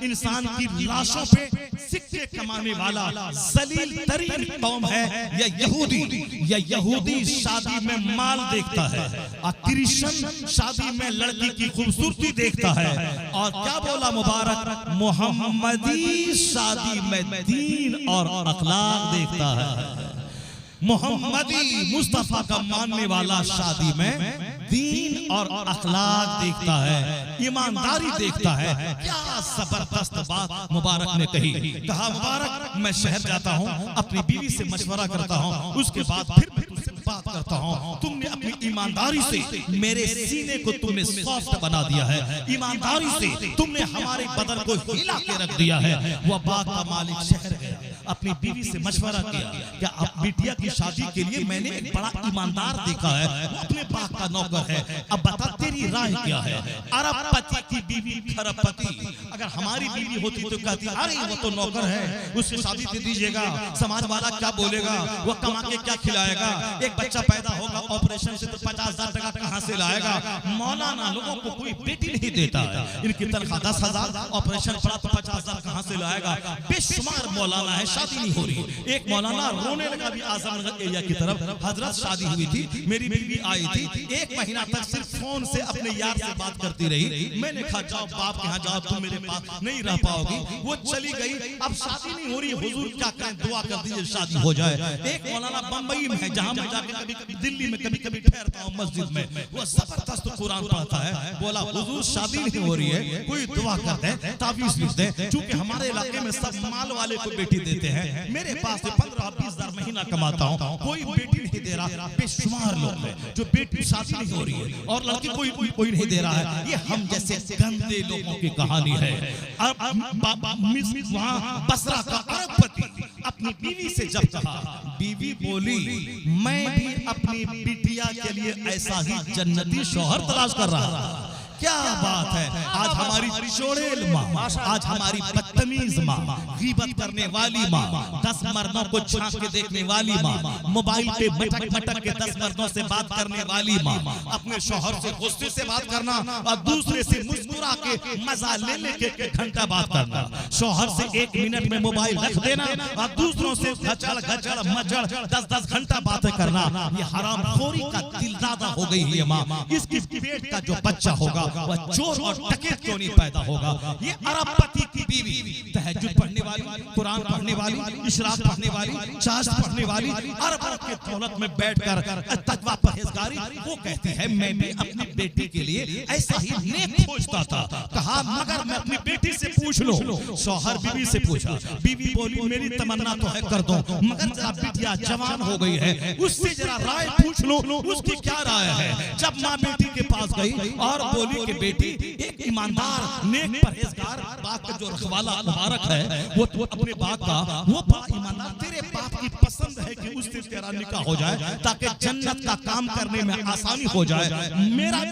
इंसान की लाशों पे सिक्के कमाने वाला जलील तरीन कौम है यह यहूदी शादी में माल देखता है और क्रिश्चियन शादी में लड़की की खूबसूरती देखता है। और क्या बोला मुबारक, मोहम्मदी शादी में दीन और अखलाक देखता है। मोहम्मदी मुस्तफा का मानने वाला शादी में दीन और अखलाक देखता है, ईमानदारी देखता है। क्या जबरदस्त बात मुबारक ने कही। कहा मुबारक मैं शहर जाता हूँ, अपनी बीवी से मशवरा करता हूँ, उसके बाद फिर मैं तुझसे बात करता हूँ। तुमने अपनी ईमानदारी से मेरे सीने को तुमने सॉफ्ट बना दिया है, ईमानदारी से तुमने हमारे बदन को हिला के रख दिया है। वह बाग का मालिक शहर गया, अपनी बीवी से मशवरा किया, क्या अब बिटिया की शादी के लिए मैंने एक बड़ा ईमानदार देखा है, वो अपने बाप का नौकर है, अब बता तेरी राय क्या है। अरबपति की बीवी खरबपति, अगर हमारी बीवी होती तो कहती अरे वो तो नौकर है, उससे शादी दे दीजिएगा, समाज वाला क्या बोलेगा, वो कमा के क्या खिलाएगा, एक बच्चा पैदा होगा ऑपरेशन से तो 50,000 टका कहाँ से लाएगा। मौलाना लोगों को कोई बेटी नहीं देता है, इनकी तनख्वाह 10,000, ऑपरेशन पड़ा तो 50,000 कहाँ से लाएगा। बेशुमार मौलाना है, शादी नहीं हो रही। एक मौलाना रोने लगा भी आजमनगर एरिया की तरफ, हजरत शादी हुई थी, मेरी बीवी आई थी, 1 महीना तक सिर्फ फोन से अपने यार से बात करती रही। मैंने कहा जाओ बाप के यहाँ जाओ, तुम मेरे पास नहीं रह पाओगी। वो चली गई, अब शादी नहीं हो रही। हुजूर क्या करें, दुआ कर दीजिए शादी हो जाए। एक मौलाना बंबई में है, जहाँ मैं जाके कभी कभी दिल्ली में कभी कभी ठहरता हूँ मस्जिद में, वो जबरदस्त कुरान पढ़ता है। बोला हुजूर शादी नहीं हो रही है, कोई दुआ कर दे, तावीज़ लिख दे। चूंकि हमारे इलाके में सब माल वाले को बेटी देते हैं, मेरे पास 15-20 हजार महीना कमाता हूँ, कोई बेटी नहीं दे रहा। बेशुमार लोग हैं जो बेटी शादी नहीं हो रही है और लड़की कोई नहीं दे रहा है। ये हम जैसे गंदे लोगों की कहानी है। वहाँ बसरा का अरबपति अपनी बीवी से जब कहा, बीवी बोली मैं भी अपनी बिटिया के लिए ऐसा ही जन्नती शौहर तलाश कर रहा था। क्या बात है। आज हमारी चोड़ेल माँ, आज हमारी बदतमीज माँ, गीबत करने वाली माँ, 10 मर्दों को झांक के देखने वाली माँ, मोबाइल पे मटक मटक के 10 मर्दों से बात करने वाली माँ, अपने शौहर से गुस्से से बात करना और दूसरे से मुस्कुरा के मजा ले लेके घंटा बात करना, शौहर से 1 मिनट में मोबाइल रख देना और दूसरों से घचड़ घचड़ मचड़ 10-10 घंटा बातें करना। ये हरामखोरी का दिलदादा हो गई है माँ। इसकी पेट का जो बच्चा होगा वह चोर और डकैत क्यों नहीं पैदा होगा। ये अरबपति की बीवी तहज्जुद पढ़ने वाली, कुरान पढ़ने वाली, इशराक पढ़ने वाली, चाश पढ़ने वाली, अरब के दौलत में बैठकर तकवा परहेजगारी, वो कहती है मैं भी अपनी बेटी के लिए ऐसा ही नेक खोजता था। कहा मगर मैं अपनी बेटी से पूछ लो। शौहर बीवी से पूछा, बीवी बोली मेरी तमन्ना तो है कर दो, मगर जरा बिटिया जवान हो गई है, उससे जरा राय पूछ लो उसकी क्या राय है। जब माँ बेटी के पास गई और बोली कि बेटी एक ईमानदार नेक परहेजगार बाप का जो रखवाला मुबारक है, वो तो अपने बाप का वो बड़ा ईमानदार, तेरे बाप की पसंद है कि उससे तेरा निकाह हो जाए ताकि जन्नत का काम करने में आसानी हो जाए।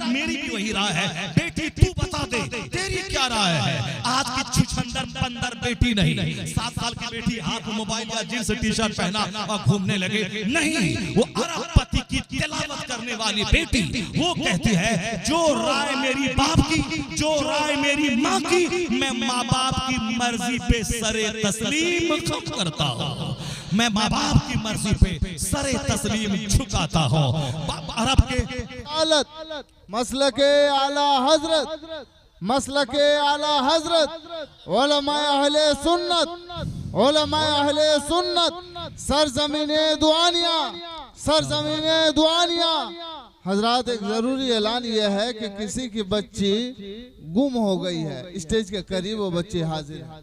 मेरी भी वही राय है। बेटी तू बता दे तेरी क्या राय है। आज की छुछंदर बंदर बेटी नहीं, 7 साल की बेटी हाथ में मोबाइल या जींस टी-शर्ट पहना और घूमने लगे नहीं, वो अरबपति की तिलावत करने वाली बेटी, वो कहती है जो राय मेरी बाप की, जो राय मेरी माँ की, मैं माँ बाप की मर्जी पे सरे तस्लीम करता हूँ, मैं माँ बाप की मर्जी पे सरे तस्लीम झुकाता हूँ। अरब के मसलके आला हजरत, मसलके आला हजरत, उलमाए अहले सुन्नत, उलमाए अहले सुन्नत, सरजमीने दुआनिया, सरजमीने दुआनिया। हजरात एक जरूरी ऐलान यह है कि किसी की बच्ची गुम हो गई है, स्टेज के करीब वो बच्ची हाजिर है।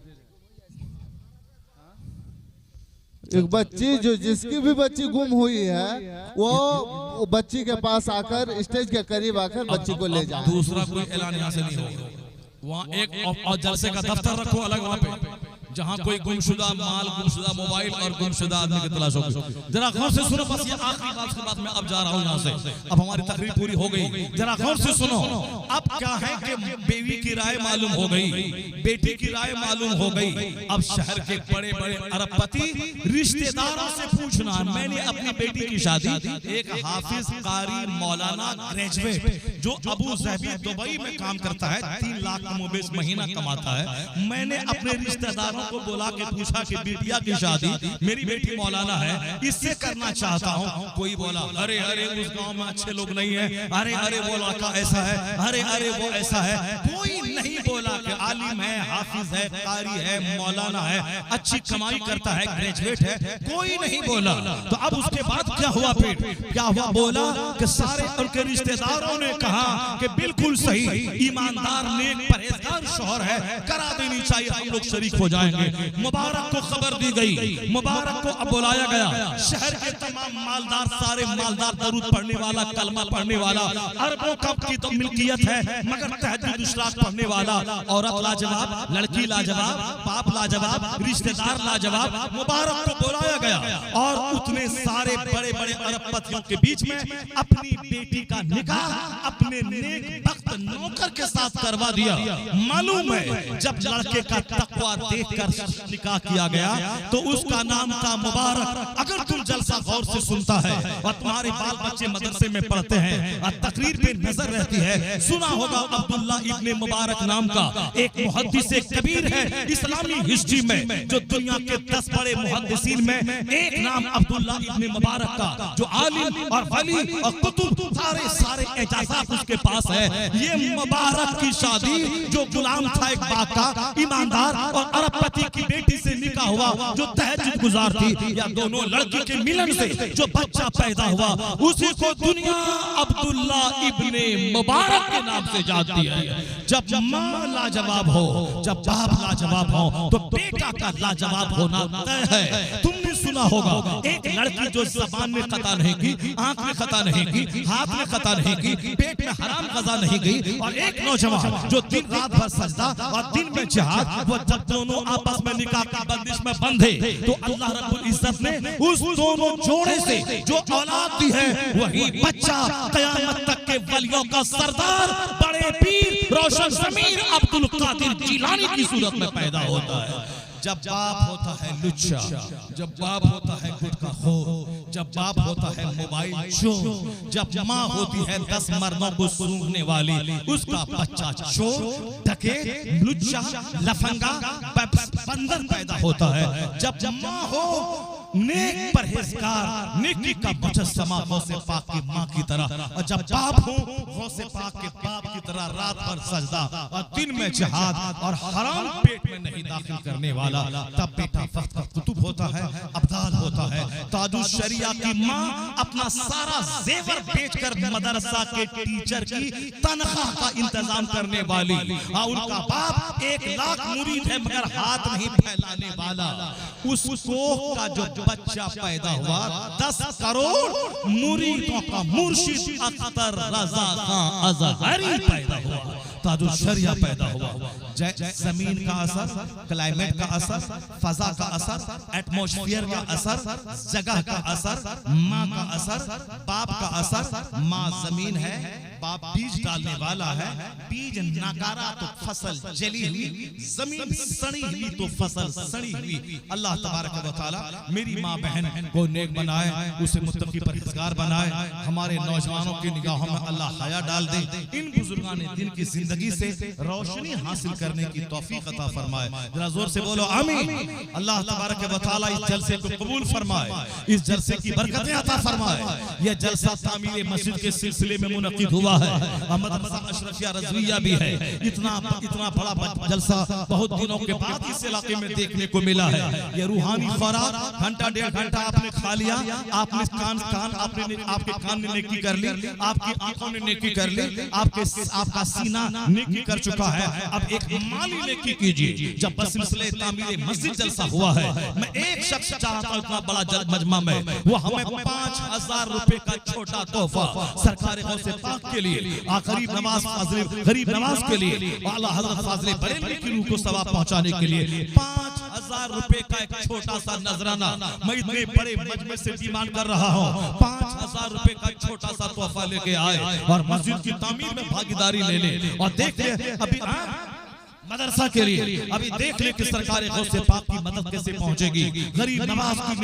एक बच्ची जो जिसकी भी बच्ची गुम हुई है वो बच्ची के पास आकर स्टेज के करीब आकर बच्ची को ले जाए। दूसरा कोई ऐलान यहाँ से नहीं होगा। वहाँ एक और जलसे का दफ्तर रखो अलग, वहाँ पे जहां कोई गुमशुदा माल, गुमशुदा मोबाइल और गुमशुदा आदमी की तलाश होगी। जरा गौर से सुनो, बस ये आखिरी बात के बाद मैं अब जा रहा हूं यहां से। अब हमारी तकरीर पूरी हो गई, जरा गौर से सुनो। अब क्या है कि बीवी की राय मालूम हो गई, बेटी की राय मालूम हो गई। अब शहर के बड़े बड़े अरबपति रिश्तेदारों से पूछना, मैंने अपनी बेटी की शादी एक हाफिज कारी मौलाना ग्रेजुएट जो अबू ज़हबी दुबई में काम करता है, 3 लाख कमोबेश महीना कमाता है, मैंने अपने रिश्तेदारों को बोला के पूछा कि बिटिया की शादी मेरी बेटी मौलाना है इससे करना चाहता हूँ। कोई बोला अरे अरे उस गांव में अच्छे लोग नहीं है, अरे अरे वो लड़का ऐसा है, अरे अरे वो ऐसा है। कोई नहीं बोला कि आलिम है, हाफिज है, कारी है, मौलाना है, अच्छी कमाई करता है, ग्रेजुएट है, कोई नहीं बोला। तो अब उसके बाद क्या हुआ, फिर क्या हुआ, बोला कि सारे उनके रिश्तेदारों ने कहा कि बिल्कुल सही, ईमानदार नेक परहेजगार शौहर है, करा देनी चाहिए, हम लोग शरीक हो जाएंगे। मुबारक को खबर दी गई, मुबारक को अब बुलाया गया। शहर के तमाम मालदार, सारे मालदार, दरूद पढ़ने वाला, कलमा पढ़ने वाला, अरबों कब की तो मिल्कियत है, मगर तहज्जुद इशराक पढ़ने वाला, औरत लाजवाब, लड़की लाजवाब, बाप लाजवाब, रिश्तेदार लाजवाब। मुबारक को बुलाया गया और उतने सारे बड़े बड़े अरबपतियों के बीच में अपनी बेटी का निकाह अपने नेक वक्त नौकर के साथ करवा दिया। मालूम है जब लड़के का तकवा देखकर निकाह किया गया तो उसका नाम था मुबारक। अगर तुम जलसा गौर से सुनता है और तुम्हारे बाल बच्चे मदरसे में पढ़ते हैं और तकरीर पे नजर रहती है, सुना होगा अब्दुल्ला इब्ने मुबारक नाम का एक मुहद्दिस कबीर है इस्लामी हिस्ट्री में, जो दुनिया के 10 बड़े मुहद्दिसीन में एक नाम अब्दुल्ला इब्ने मुबारक का, जो आलिम और वली और कुतुब सारे एजाज़ात उसके पास है। ये मुबारक की शादी जो गुलाम था एक बाप का, ईमानदार और अरबपति की बेटी से निकाह हुआ जो तहज्जुद गुजार थी, या दोनों लड़की के मिलन से जो बच्चा पैदा हुआ उसी को दुनिया अब्दुल्ला इब्ने मुबारक के नाम से जानती है। जब माँ लाजवाब हो, जब बाप लाजवाब हो, तो बेटा का लाजवाब होना तय है। तुमने सुना होगा एक लड़की जो ज़बान में खता नहीं की, आंख में खता नहीं की, हाथ में खता नहीं की, पेट में हराम गज़ा नहीं गई, और एक नौजवान जो दिन रात भर सजदा और दिन में जिहाद, वो जब दोनों आपस में निकाह की बंदिश में बंधे तो अल्लाह रब्बुल इज्जत ने उस दोनों जोड़े से जो औलाद दी है वही बच्चा क़यामत तक के वलियों का सरदार बड़े पीर रोशन ज़मीर अब्दुल कादिर जिलानी की सूरत में पैदा होता है। जब बाप होता है लुच्चा, जब बाप होता है गुटखाखोर, जब बाप होता है मोबाइल चोर, जब माँ होती है 10 मर्दों को सूंघने वाली, उसका बच्चा चोर, डकैत, लुच्चा, लफंगा, बंदर पैदा होता है। जब माँ हो नेक परहेजगार, नेकी का मुजस्समा गौसे पाक की माँ की तरह, और जब बाप हो गौसे पाक के बाप की तरह रात भर सजदा और दिन में जिहाद और हराम पेट में नहीं दाखिल करने वाला, तब बेटा वक्त का कुतुब होता है, अब्दाल होता है। ताजुल शरिया की माँ अपना सारा जेवर बेचकर मदरसा के टीचर की तनख्वाह का इंतजाम करने वाली, और उनका बाप 1 लाख मुरीद है मगर हाथ नहीं फैलाने वाला। उसको का जो बच्चा पैदा हुआ 10 करोड़ मुरीदों का मुर्शिद अख्तर रजा खान अज़हरी पैदा हुआ, ताजुल शरिया पैदा हुआ। जमीन का असर, क्लाइमेट का असर, फजा का असर, एटमॉस्फेयर का असर, जगह का असर, माँ का असर, बाप का असर। माँ जमीन है, बाप बीज डालने वाला है, बीज नकारा तो फसल जली हुई, जमीन सड़ी हुई तो फसल सड़ी हुई। अल्लाह तबारक व तआला मेरी माँ बहन को नेक बनाए, उसे मुत्तकी परहेजगार बनाए, हमारे नौजवानों की निगाहों में अल्लाह हया डाल दे, इन बुजुर्गान दिन की जिंदगी से रोशनी हासिल करने की तौफीक अता फरमाए। जरा जोर से बोलो आमीन। अल्लाह तबारक व तआला इस जलसे को कबूल फरमाए, इस जलसे की बरकतें अता फरमाए। यह जलसा तामीर मस्जिद के सिलसिले में मुनक़िद हुआ है, मदरसा अशरफिया रज़विया भी है। इतना बड़ा जलसा बहुत दिनों के बाद इस इलाके में देखने को मिला है। यह रूहानी खुराक घंटा 1.5 घंटा आपने खा लिया, आपने आपके कान ने नेकी कर ली, आपकी आंखों ने नेकी कर ली, आपका सीना नेकी कर चुका है। अब एक माली नेकी कीजिए। जब बस सिलसिले तामीर मस्जिद जलसा हुआ है, मैं एक शख्स चाहता हूं इतना बड़ा मजमा में वो हमें 5000 रुपए का छोटा तोहफा सरकार गौसे पाक के लिए, गरीब नवाज के लिए, आला हज़रत फाज़िल बरेलवी की रूह को सवाब पहुंचाने के लिए 5000 5,000 रुपए का एक छोटा सा नजराना मैं इतने बड़े मजमे से डिमांड कर रहा हूँ। 5,000 रुपए का छोटा सा तोहफा लेके आए और मस्जिद की तामीर में भागीदारी ले ले। और देखिए अभी मदरसा के लिए अभी देख ले कि सरकार गौसे पाक की मदद कैसे पहुंचेगी, गरीब नवाज की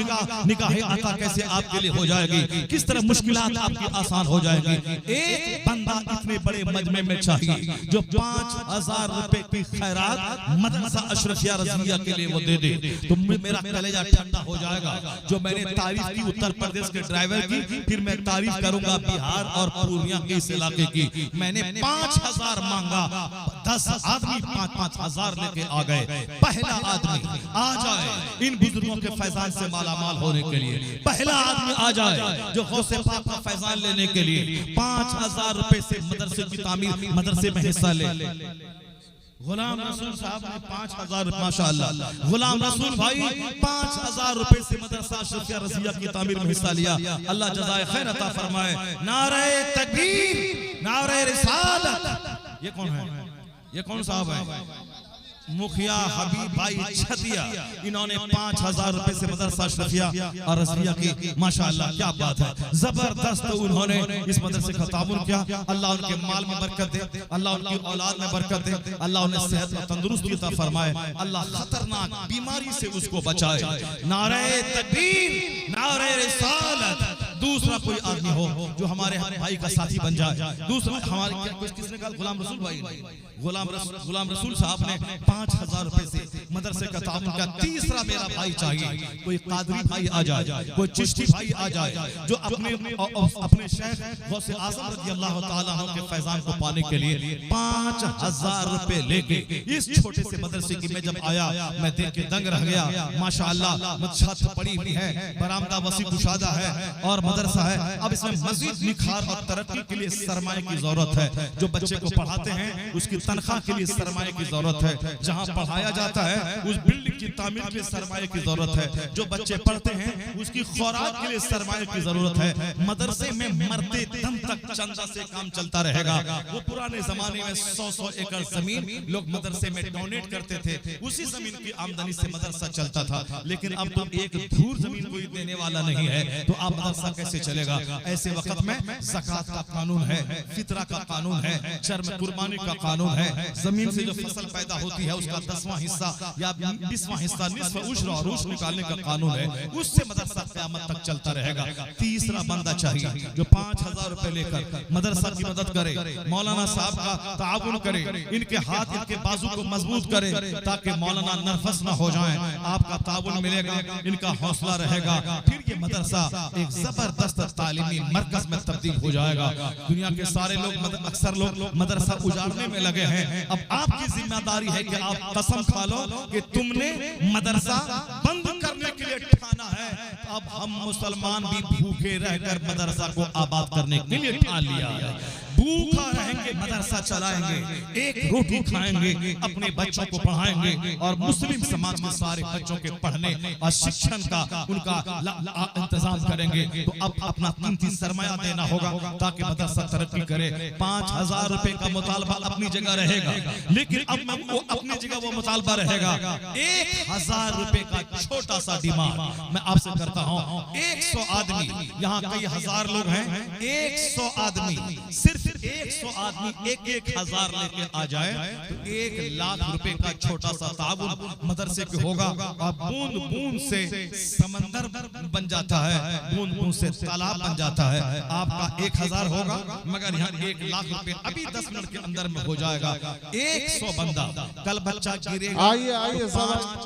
निगाह आता कैसे आपके लिए हो जाएगी, किस तरह मुश्किलात आपकी आसान हो जाएगी। एक बंदा इतने बड़े मजमे में चाहिए जो 5,000 रुपए की खैरात मदरसा अशरफिया रज़िया के लिए वो दे दे, तो मेरा कलेजा ठंडा हो जाएगा। जो मैंने तारीफ की उत्तर प्रदेश के ड्राइवर की, फिर मैं तारीफ करूंगा बिहार और पूर्णिया के इस इलाके की। मैंने 5,000 मांगा, 10 आदमी 5,000 लेके आ गए। पहला आदमी आ जाए इन बुजुर्गों के फैजान से मालामाल होने के लिए, पहला आदमी आ जाए जो गौसे पाक का फैजान लेने के लिए 5,000 रुपए से मदरसे की तामीर, मदरसे में हिस्सा ले। गुलाम रसूल साहब ने 5,000, माशाअल्लाह गुलाम रसूल भाई 5,000 रुपए से मदरसा अशरफिया रज़िया की तामीर में हिस्सा लिया। अल्लाह जज़ाए खैर अता फरमाए। नारे तकबीर, नारे रिसालत। ये कौन है? ये कौन साहब है? मुखिया हबीब भाई छतिया। इन्होंने 5,000 रुपए से मदरसा अशरफिया और रज़िया की, माशाअल्लाह क्या बात है, जबरदस्त उन्होंने इस मदरसे का ताबुन किया। अल्लाह उनके माल में बरकत दे, अल्लाह उनकी औलाद में बरकत दे, अल्लाह उन्हें सेहत और तंदुरुस्ती अता फरमाए, अल्लाह खतरनाक बीमारी से उसको बचाए। नारे तकबीर, नारे रिसालत। दूसरा कोई आदमी हो जो हमारे भाई का साथी बन जाए। दूसरा हमारे किसने कहा? गुलाम रसूल भाई, गुलाम रसूल साहब ने 5,000 रुपए से मदरसे का ताबुन किया। तीसरा मेरा भाई चाहिए, कोई कादरी भाई आ जाए, कोई चिश्ती भाई आ जाए जो अपने शेख गौसे आज़म रज़ियल्लाहु ताला अन्हु के फैजान को पाने के लिए 5,000 रुपए लेके इस छोटे से मदरसे की मैं जब आया, मैं देख के दंग रह गया। माशाअल्लाह छत पड़ी हुई है, बरामदा वसी कुशादा है और मदरसा है। अब इसमें मजीद निखार और तरक्की के लिए सरमाए की जरूरत है। जो बच्चे को पढ़ाते हैं उसकी तनख्वाह के लिए सरमाए की जरूरत है। जहाँ पढ़ाया जाता है उस बिल्डिंग की तामीर के लिए सरमाए की जरूरत है। जो बच्चे पढ़ते हैं उसकी खुराक के लिए सरमाए की जरूरत है। मदरसे में मरते दम तक चंदा से काम चलता रहेगा। वो पुराने जमाने में 100-100 एकड़ जमीन लोग मदरसे में डोनेट करते थे, उसी जमीन की आमदनी से मदरसा चलता था। लेकिन अब तो एक धूर जमीन कोई देने वाला नहीं है, तो अब मदरसा कैसे चलेगा? ऐसे वक्त में ज़कात का कानून है, फितरा का कानून है, शर्म कुर्बानी का कानून है। जमीन से जो फसल पैदा होती है उसका 10वां हिस्सा या 20वां हिस्सा निस्फ उश्र और उश्र निकालने का कानून है। उससे मदरसा क़यामत तक चलता रहेगा। तीसरा बंदा चाहिए जो 5,000 रुपए लेकर मदरसा की मदद करे, मौलाना साहब का ताउन करे, इनके हाथ इनके बाजू को मजबूत करे ताकि मौलाना नर्वस ना हो जाएं। आपका ताउन मिलेगा, इनका हौसला रहेगा, फिर ये मदरसा एक जबरदस्त तालीमी मरकज में तब्दील हो जाएगा। दुनिया के सारे लोग अक्सर लोग मदरसा उजाड़ने में लगे हैं। अब आपकी जिम्मेदारी है कि आप कसम खा लो कि तुमने मदरसा बंद करने के लिए ठाना है। अब हम मुसलमान भी भूखे रहकर मदरसा को आबाद करने के लिए ठान लिया है। भूखा रहेंगे, मदरसा चलाएंगे, एक रोटी खाएंगे, अपने बच्चों को पढ़ाएंगे और मुस्लिम समाज के सारे बच्चों के पढ़ने और शिक्षण का उनका इंतजाम करेंगे। तो अब अपना कीमती सरमाया देना होगा ताकि मदरसा तरक्की करे। 5,000 रुपए का मुतालबा अपनी जगह रहेगा, लेकिन अब वो अपनी जगह वो मुतालबा रहेगा 1,000 रुपए का छोटा सा डिमांड मैं आपसे करता हूँ। 100 आदमी, यहाँ कई हजार लोग हैं, 100 आदमी, सिर्फ 100 आदमी 1,000 लेके आ जाए तो 1,00,000 रुपए का छोटा सा ताउन मदरसे के होगा। और बूंद बूंद से समंदर बन जाता है, बूंद बूंद से तालाब बन जाता है। आपका 1,000 होगा, मगर यहाँ 1,00,000 रुपए अभी 10 मिनट के अंदर में हो जाएगा। 100 बंदा, कल बच्चा गिरेगा,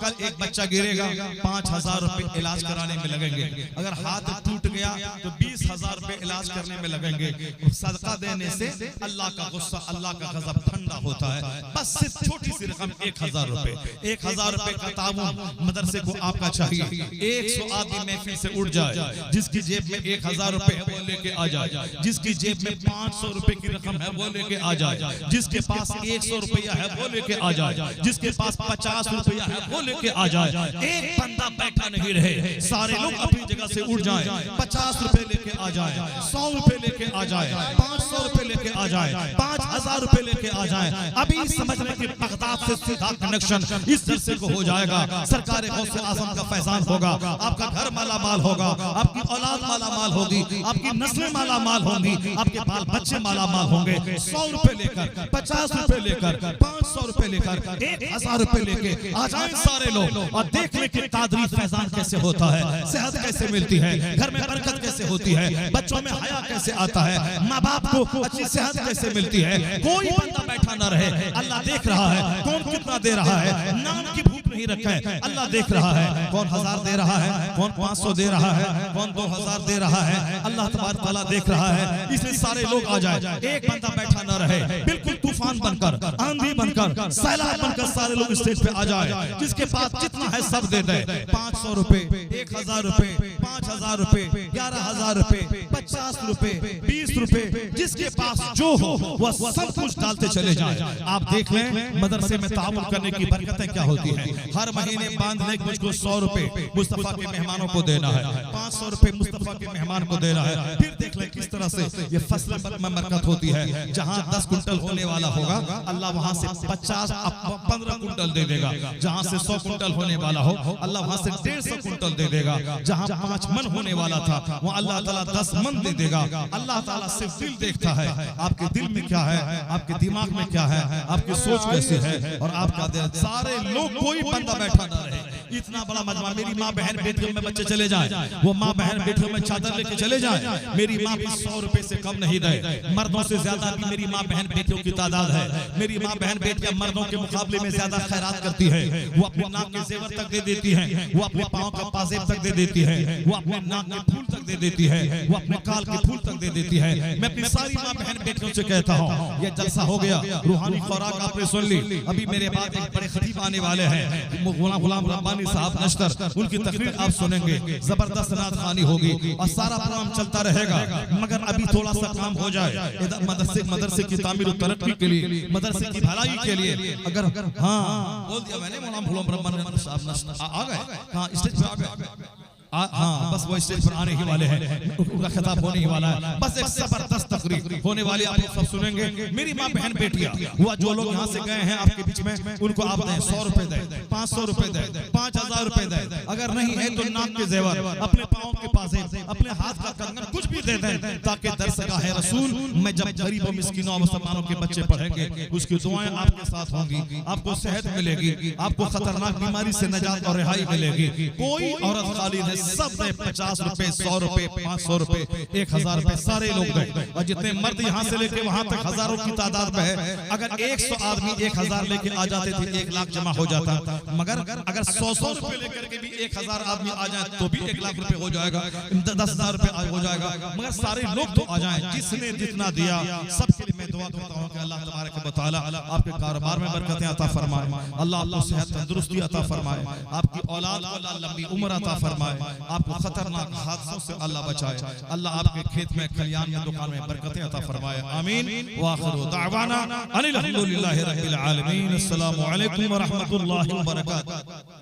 कल एक बच्चा गिरेगा, 5,000 रुपए इलाज कराने में लगेंगे। अगर हाथ टूट गया तो 20,000 रुपए इलाज करने में लगेंगे। सदका देने से अल्लाह का गुस्सा, अल्लाह का गजब ठंडा होता है। बस सिर्फ छोटी सी रकम 1,000 रुपए, 1,000 रुपए का ताउन मदरसे को आपका चाहिए। 100 आदमी महफिल से उठ जाए, जिसकी जेब में 1,000 रुपए है वो लेके आ जाए, जिसकी जेब में 500 रुपए की रकम है वो लेके आ जाए, जिसके पास 100 रुपया है वो लेके आ जाए, जिसके पास 50 रुपया है वो लेके आ जाए। एक बंदा बैठा नहीं रहे, सारे लोग अपनी जगह से उठ जाए, 50 रुपए लेके आ जाए, 100 रुपए लेके आ जाए, 500 रुपए लेके आ जाए, 5000 रुपए लेके आ जाए, अभी समझ लें कि बगदाद से सीधा कनेक्शन इस जलसे को हो जाएगा। सरकार गौसे आजम का फैजान होगा, आपका घर माला माल होगा, आपकी औलाद माला माल होगी, आपकी नस्लें माला माल होंगी, आपके बाल बच्चे माला माल होंगे। 100 रुपए लेकर, 50 रुपए लेकर, 500 रुपए लेकर, 1000 रुपए लेके आ जाए सारे लोग और देख ले कि तादरी फैजान कैसे होता है, सेहत कैसे मिलती है, घर में बरकत कैसे होती है, बच्चों में हया कैसे आता है, माँ बाप को अच्छी सेहत कैसे मिलती है। कोई बंदा बैठा ना रहे, अल्लाह देख रहा है कौन कितना दे रहा है, नाम की भूख नहीं रखा है, अल्लाह देख रहा है कौन 1000 दे रहा है, कौन 500 दे रहा है, कौन 2000 दे रहा है, अल्लाह तबारक तआला देख रहा है। इसलिए सारे लोग आ जाए, एक बंदा बैठा ना रहे, बिल्कुल तूफान बनकर, आंधी बनकर, सैलाब बनकर सारे लोग स्टेज पे आ जाए। जिसके पास जितना है सब दे दे, 500 रुपए, 1000 रुपए, 5000 रुपए, 11000 रुपए, 50 रुपए, 20 रुपए, जिसके पास जो हो वह सब कुछ डालते चले जाए। आप देख लें मदरसे में तामुल करने की बरकतें क्या होती हैं। हर महीने बांधने के मुझको 100 रुपए मुस्तफा के मेहमानों को देना है, 500 रुपए मुस्तफा के मेहमान को देना है। फिर देख लें किस तरह से ये फसल में बरकत होती है। जहां 10 कुंटल होने वाला होगा, अल्लाह वहां से 15 कुंटल दे देगा। जहां से 100 कुंटल होने वाला हो, अल्लाह वहां से 150 कुंटल दे देगा। जहां 5 मन होने वाला था, वहां अल्लाह ताला 10 मन दे देगा। अल्लाह ताला सिर्फ दिल देखता है, आपके दिल में क्या है, आपके दिमाग में क्या है, आपकी सोच कैसे है और आपका दिल। सारे लोग, कोई बंदा बैठा ना रहे। इतना बड़ा मजमा, मेरी माँ बहन बेटियों में बच्चे चले जाए, वो माँ बहन बेटियों में चादर लेके चले जाए। मेरी माँ भी 100 रुपए से कम नहीं दे, मर्दों से ज्यादा भी मेरी माँ बहन बेटियों की तादाद है। मेरी माँ बहन बेटियां मर्दों के मुकाबले में ज्यादा खैरात करती है। वो अपने नाक के जेवर तक दे देती है, वो अपने पाँव का पाजेब तक दे देती है, वो अपने नाक के फूल तक दे देती है, वो अपने काल के फूल तक दे देती है। मैं अपनी सारी माँ बहन बेटियों से कहता हूँ, ये जलसा हो गया, रूहानी खुराक आपने सुन ली। अभी मेरे बाद एक बड़े खतीब आने वाले हैं, गुलाम रब्बानी साहब नश्तर, उनकी तकरीर आप सुनेंगे। जबरदस्त नात खानी होगी और सारा प्रोग्राम चलता रहेगा। मगर अभी थोड़ा सा काम हो जाए मदरसे की तामीर और तरक्की के लिए, मदरसे की भलाई के लिए। अगर हाँ बोल दिया मैंने, गुलाम रब्बानी साहब नश्तर आ गए, हाँ स्टेज पे आ गए। हाँ बस वो स्टेज पर आने ही वाले हैं, उनका खिताब होने ही वाला है। बस एक जबरदस्त तकरीर होने वाली, आप सब सुनेंगे। मेरी माँ बहन बेटियां, वो जो लोग यहाँ से गए हैं आपके बीच में, उनको आप दें 100 रुपए दें, 500 रुपए दें, 5000 रुपए दें। अगर नहीं है तो नाक के जेवर, अपने पाँव के पाजेब, अपने हाथ का कंगन, कुछ भी दे दें, ताकि दरसगाह रसूल में जब गरीबों मिस्किनों मुसलमानों के बच्चे पढ़ेंगे, उसकी दुआएं आपके साथ होंगी, आपको सेहत मिलेगी, आपको खतरनाक बीमारी से निजात और रिहाई मिलेगी। कोई औरत खाली नहीं, सब दे, 50 रुपए, 100 रुपए, 500 रुपए, 1000 रुपए, सारे लोग दे। और जितने मर्द यहाँ से लेके वहां तक हजारों की तादाद में है। अगर 100 आदमी 1000 लेके आ जाते थे, 1 लाख जमा हो जाता। मगर अगर 100 रुपए लेकर के भी 1000 आदमी आ जाए तो भी 1 लाख रुपए हो जाएगा, 10,000 रुपए हो जाएगा। मगर सारे लोग तो आ जाए, जिसने जितना दिया सबके लिए मैं दुआ करता हूँ कि अल्लाह तबारक व तआला आपके कारोबार में बरकतें अता फरमाए, अल्लाह आपको सेहत तंदुरुस्ती अता फरमाए, आपकी औलाद को अल्लाह लंबी उम्र अता फरमाए, आपको खतरनाक हादसों से अल्लाह बचाए, अल्लाह आपके खेत में, खलियान में, दुकान में बरकतें अता फरमाए। आमीन। व आखिरु दावाना अनिल हम्दुलिल्लाहि रब्बिल आलमीन। अस्सलामु अलैकुम व रहमतुल्लाहि व बरकातुहू।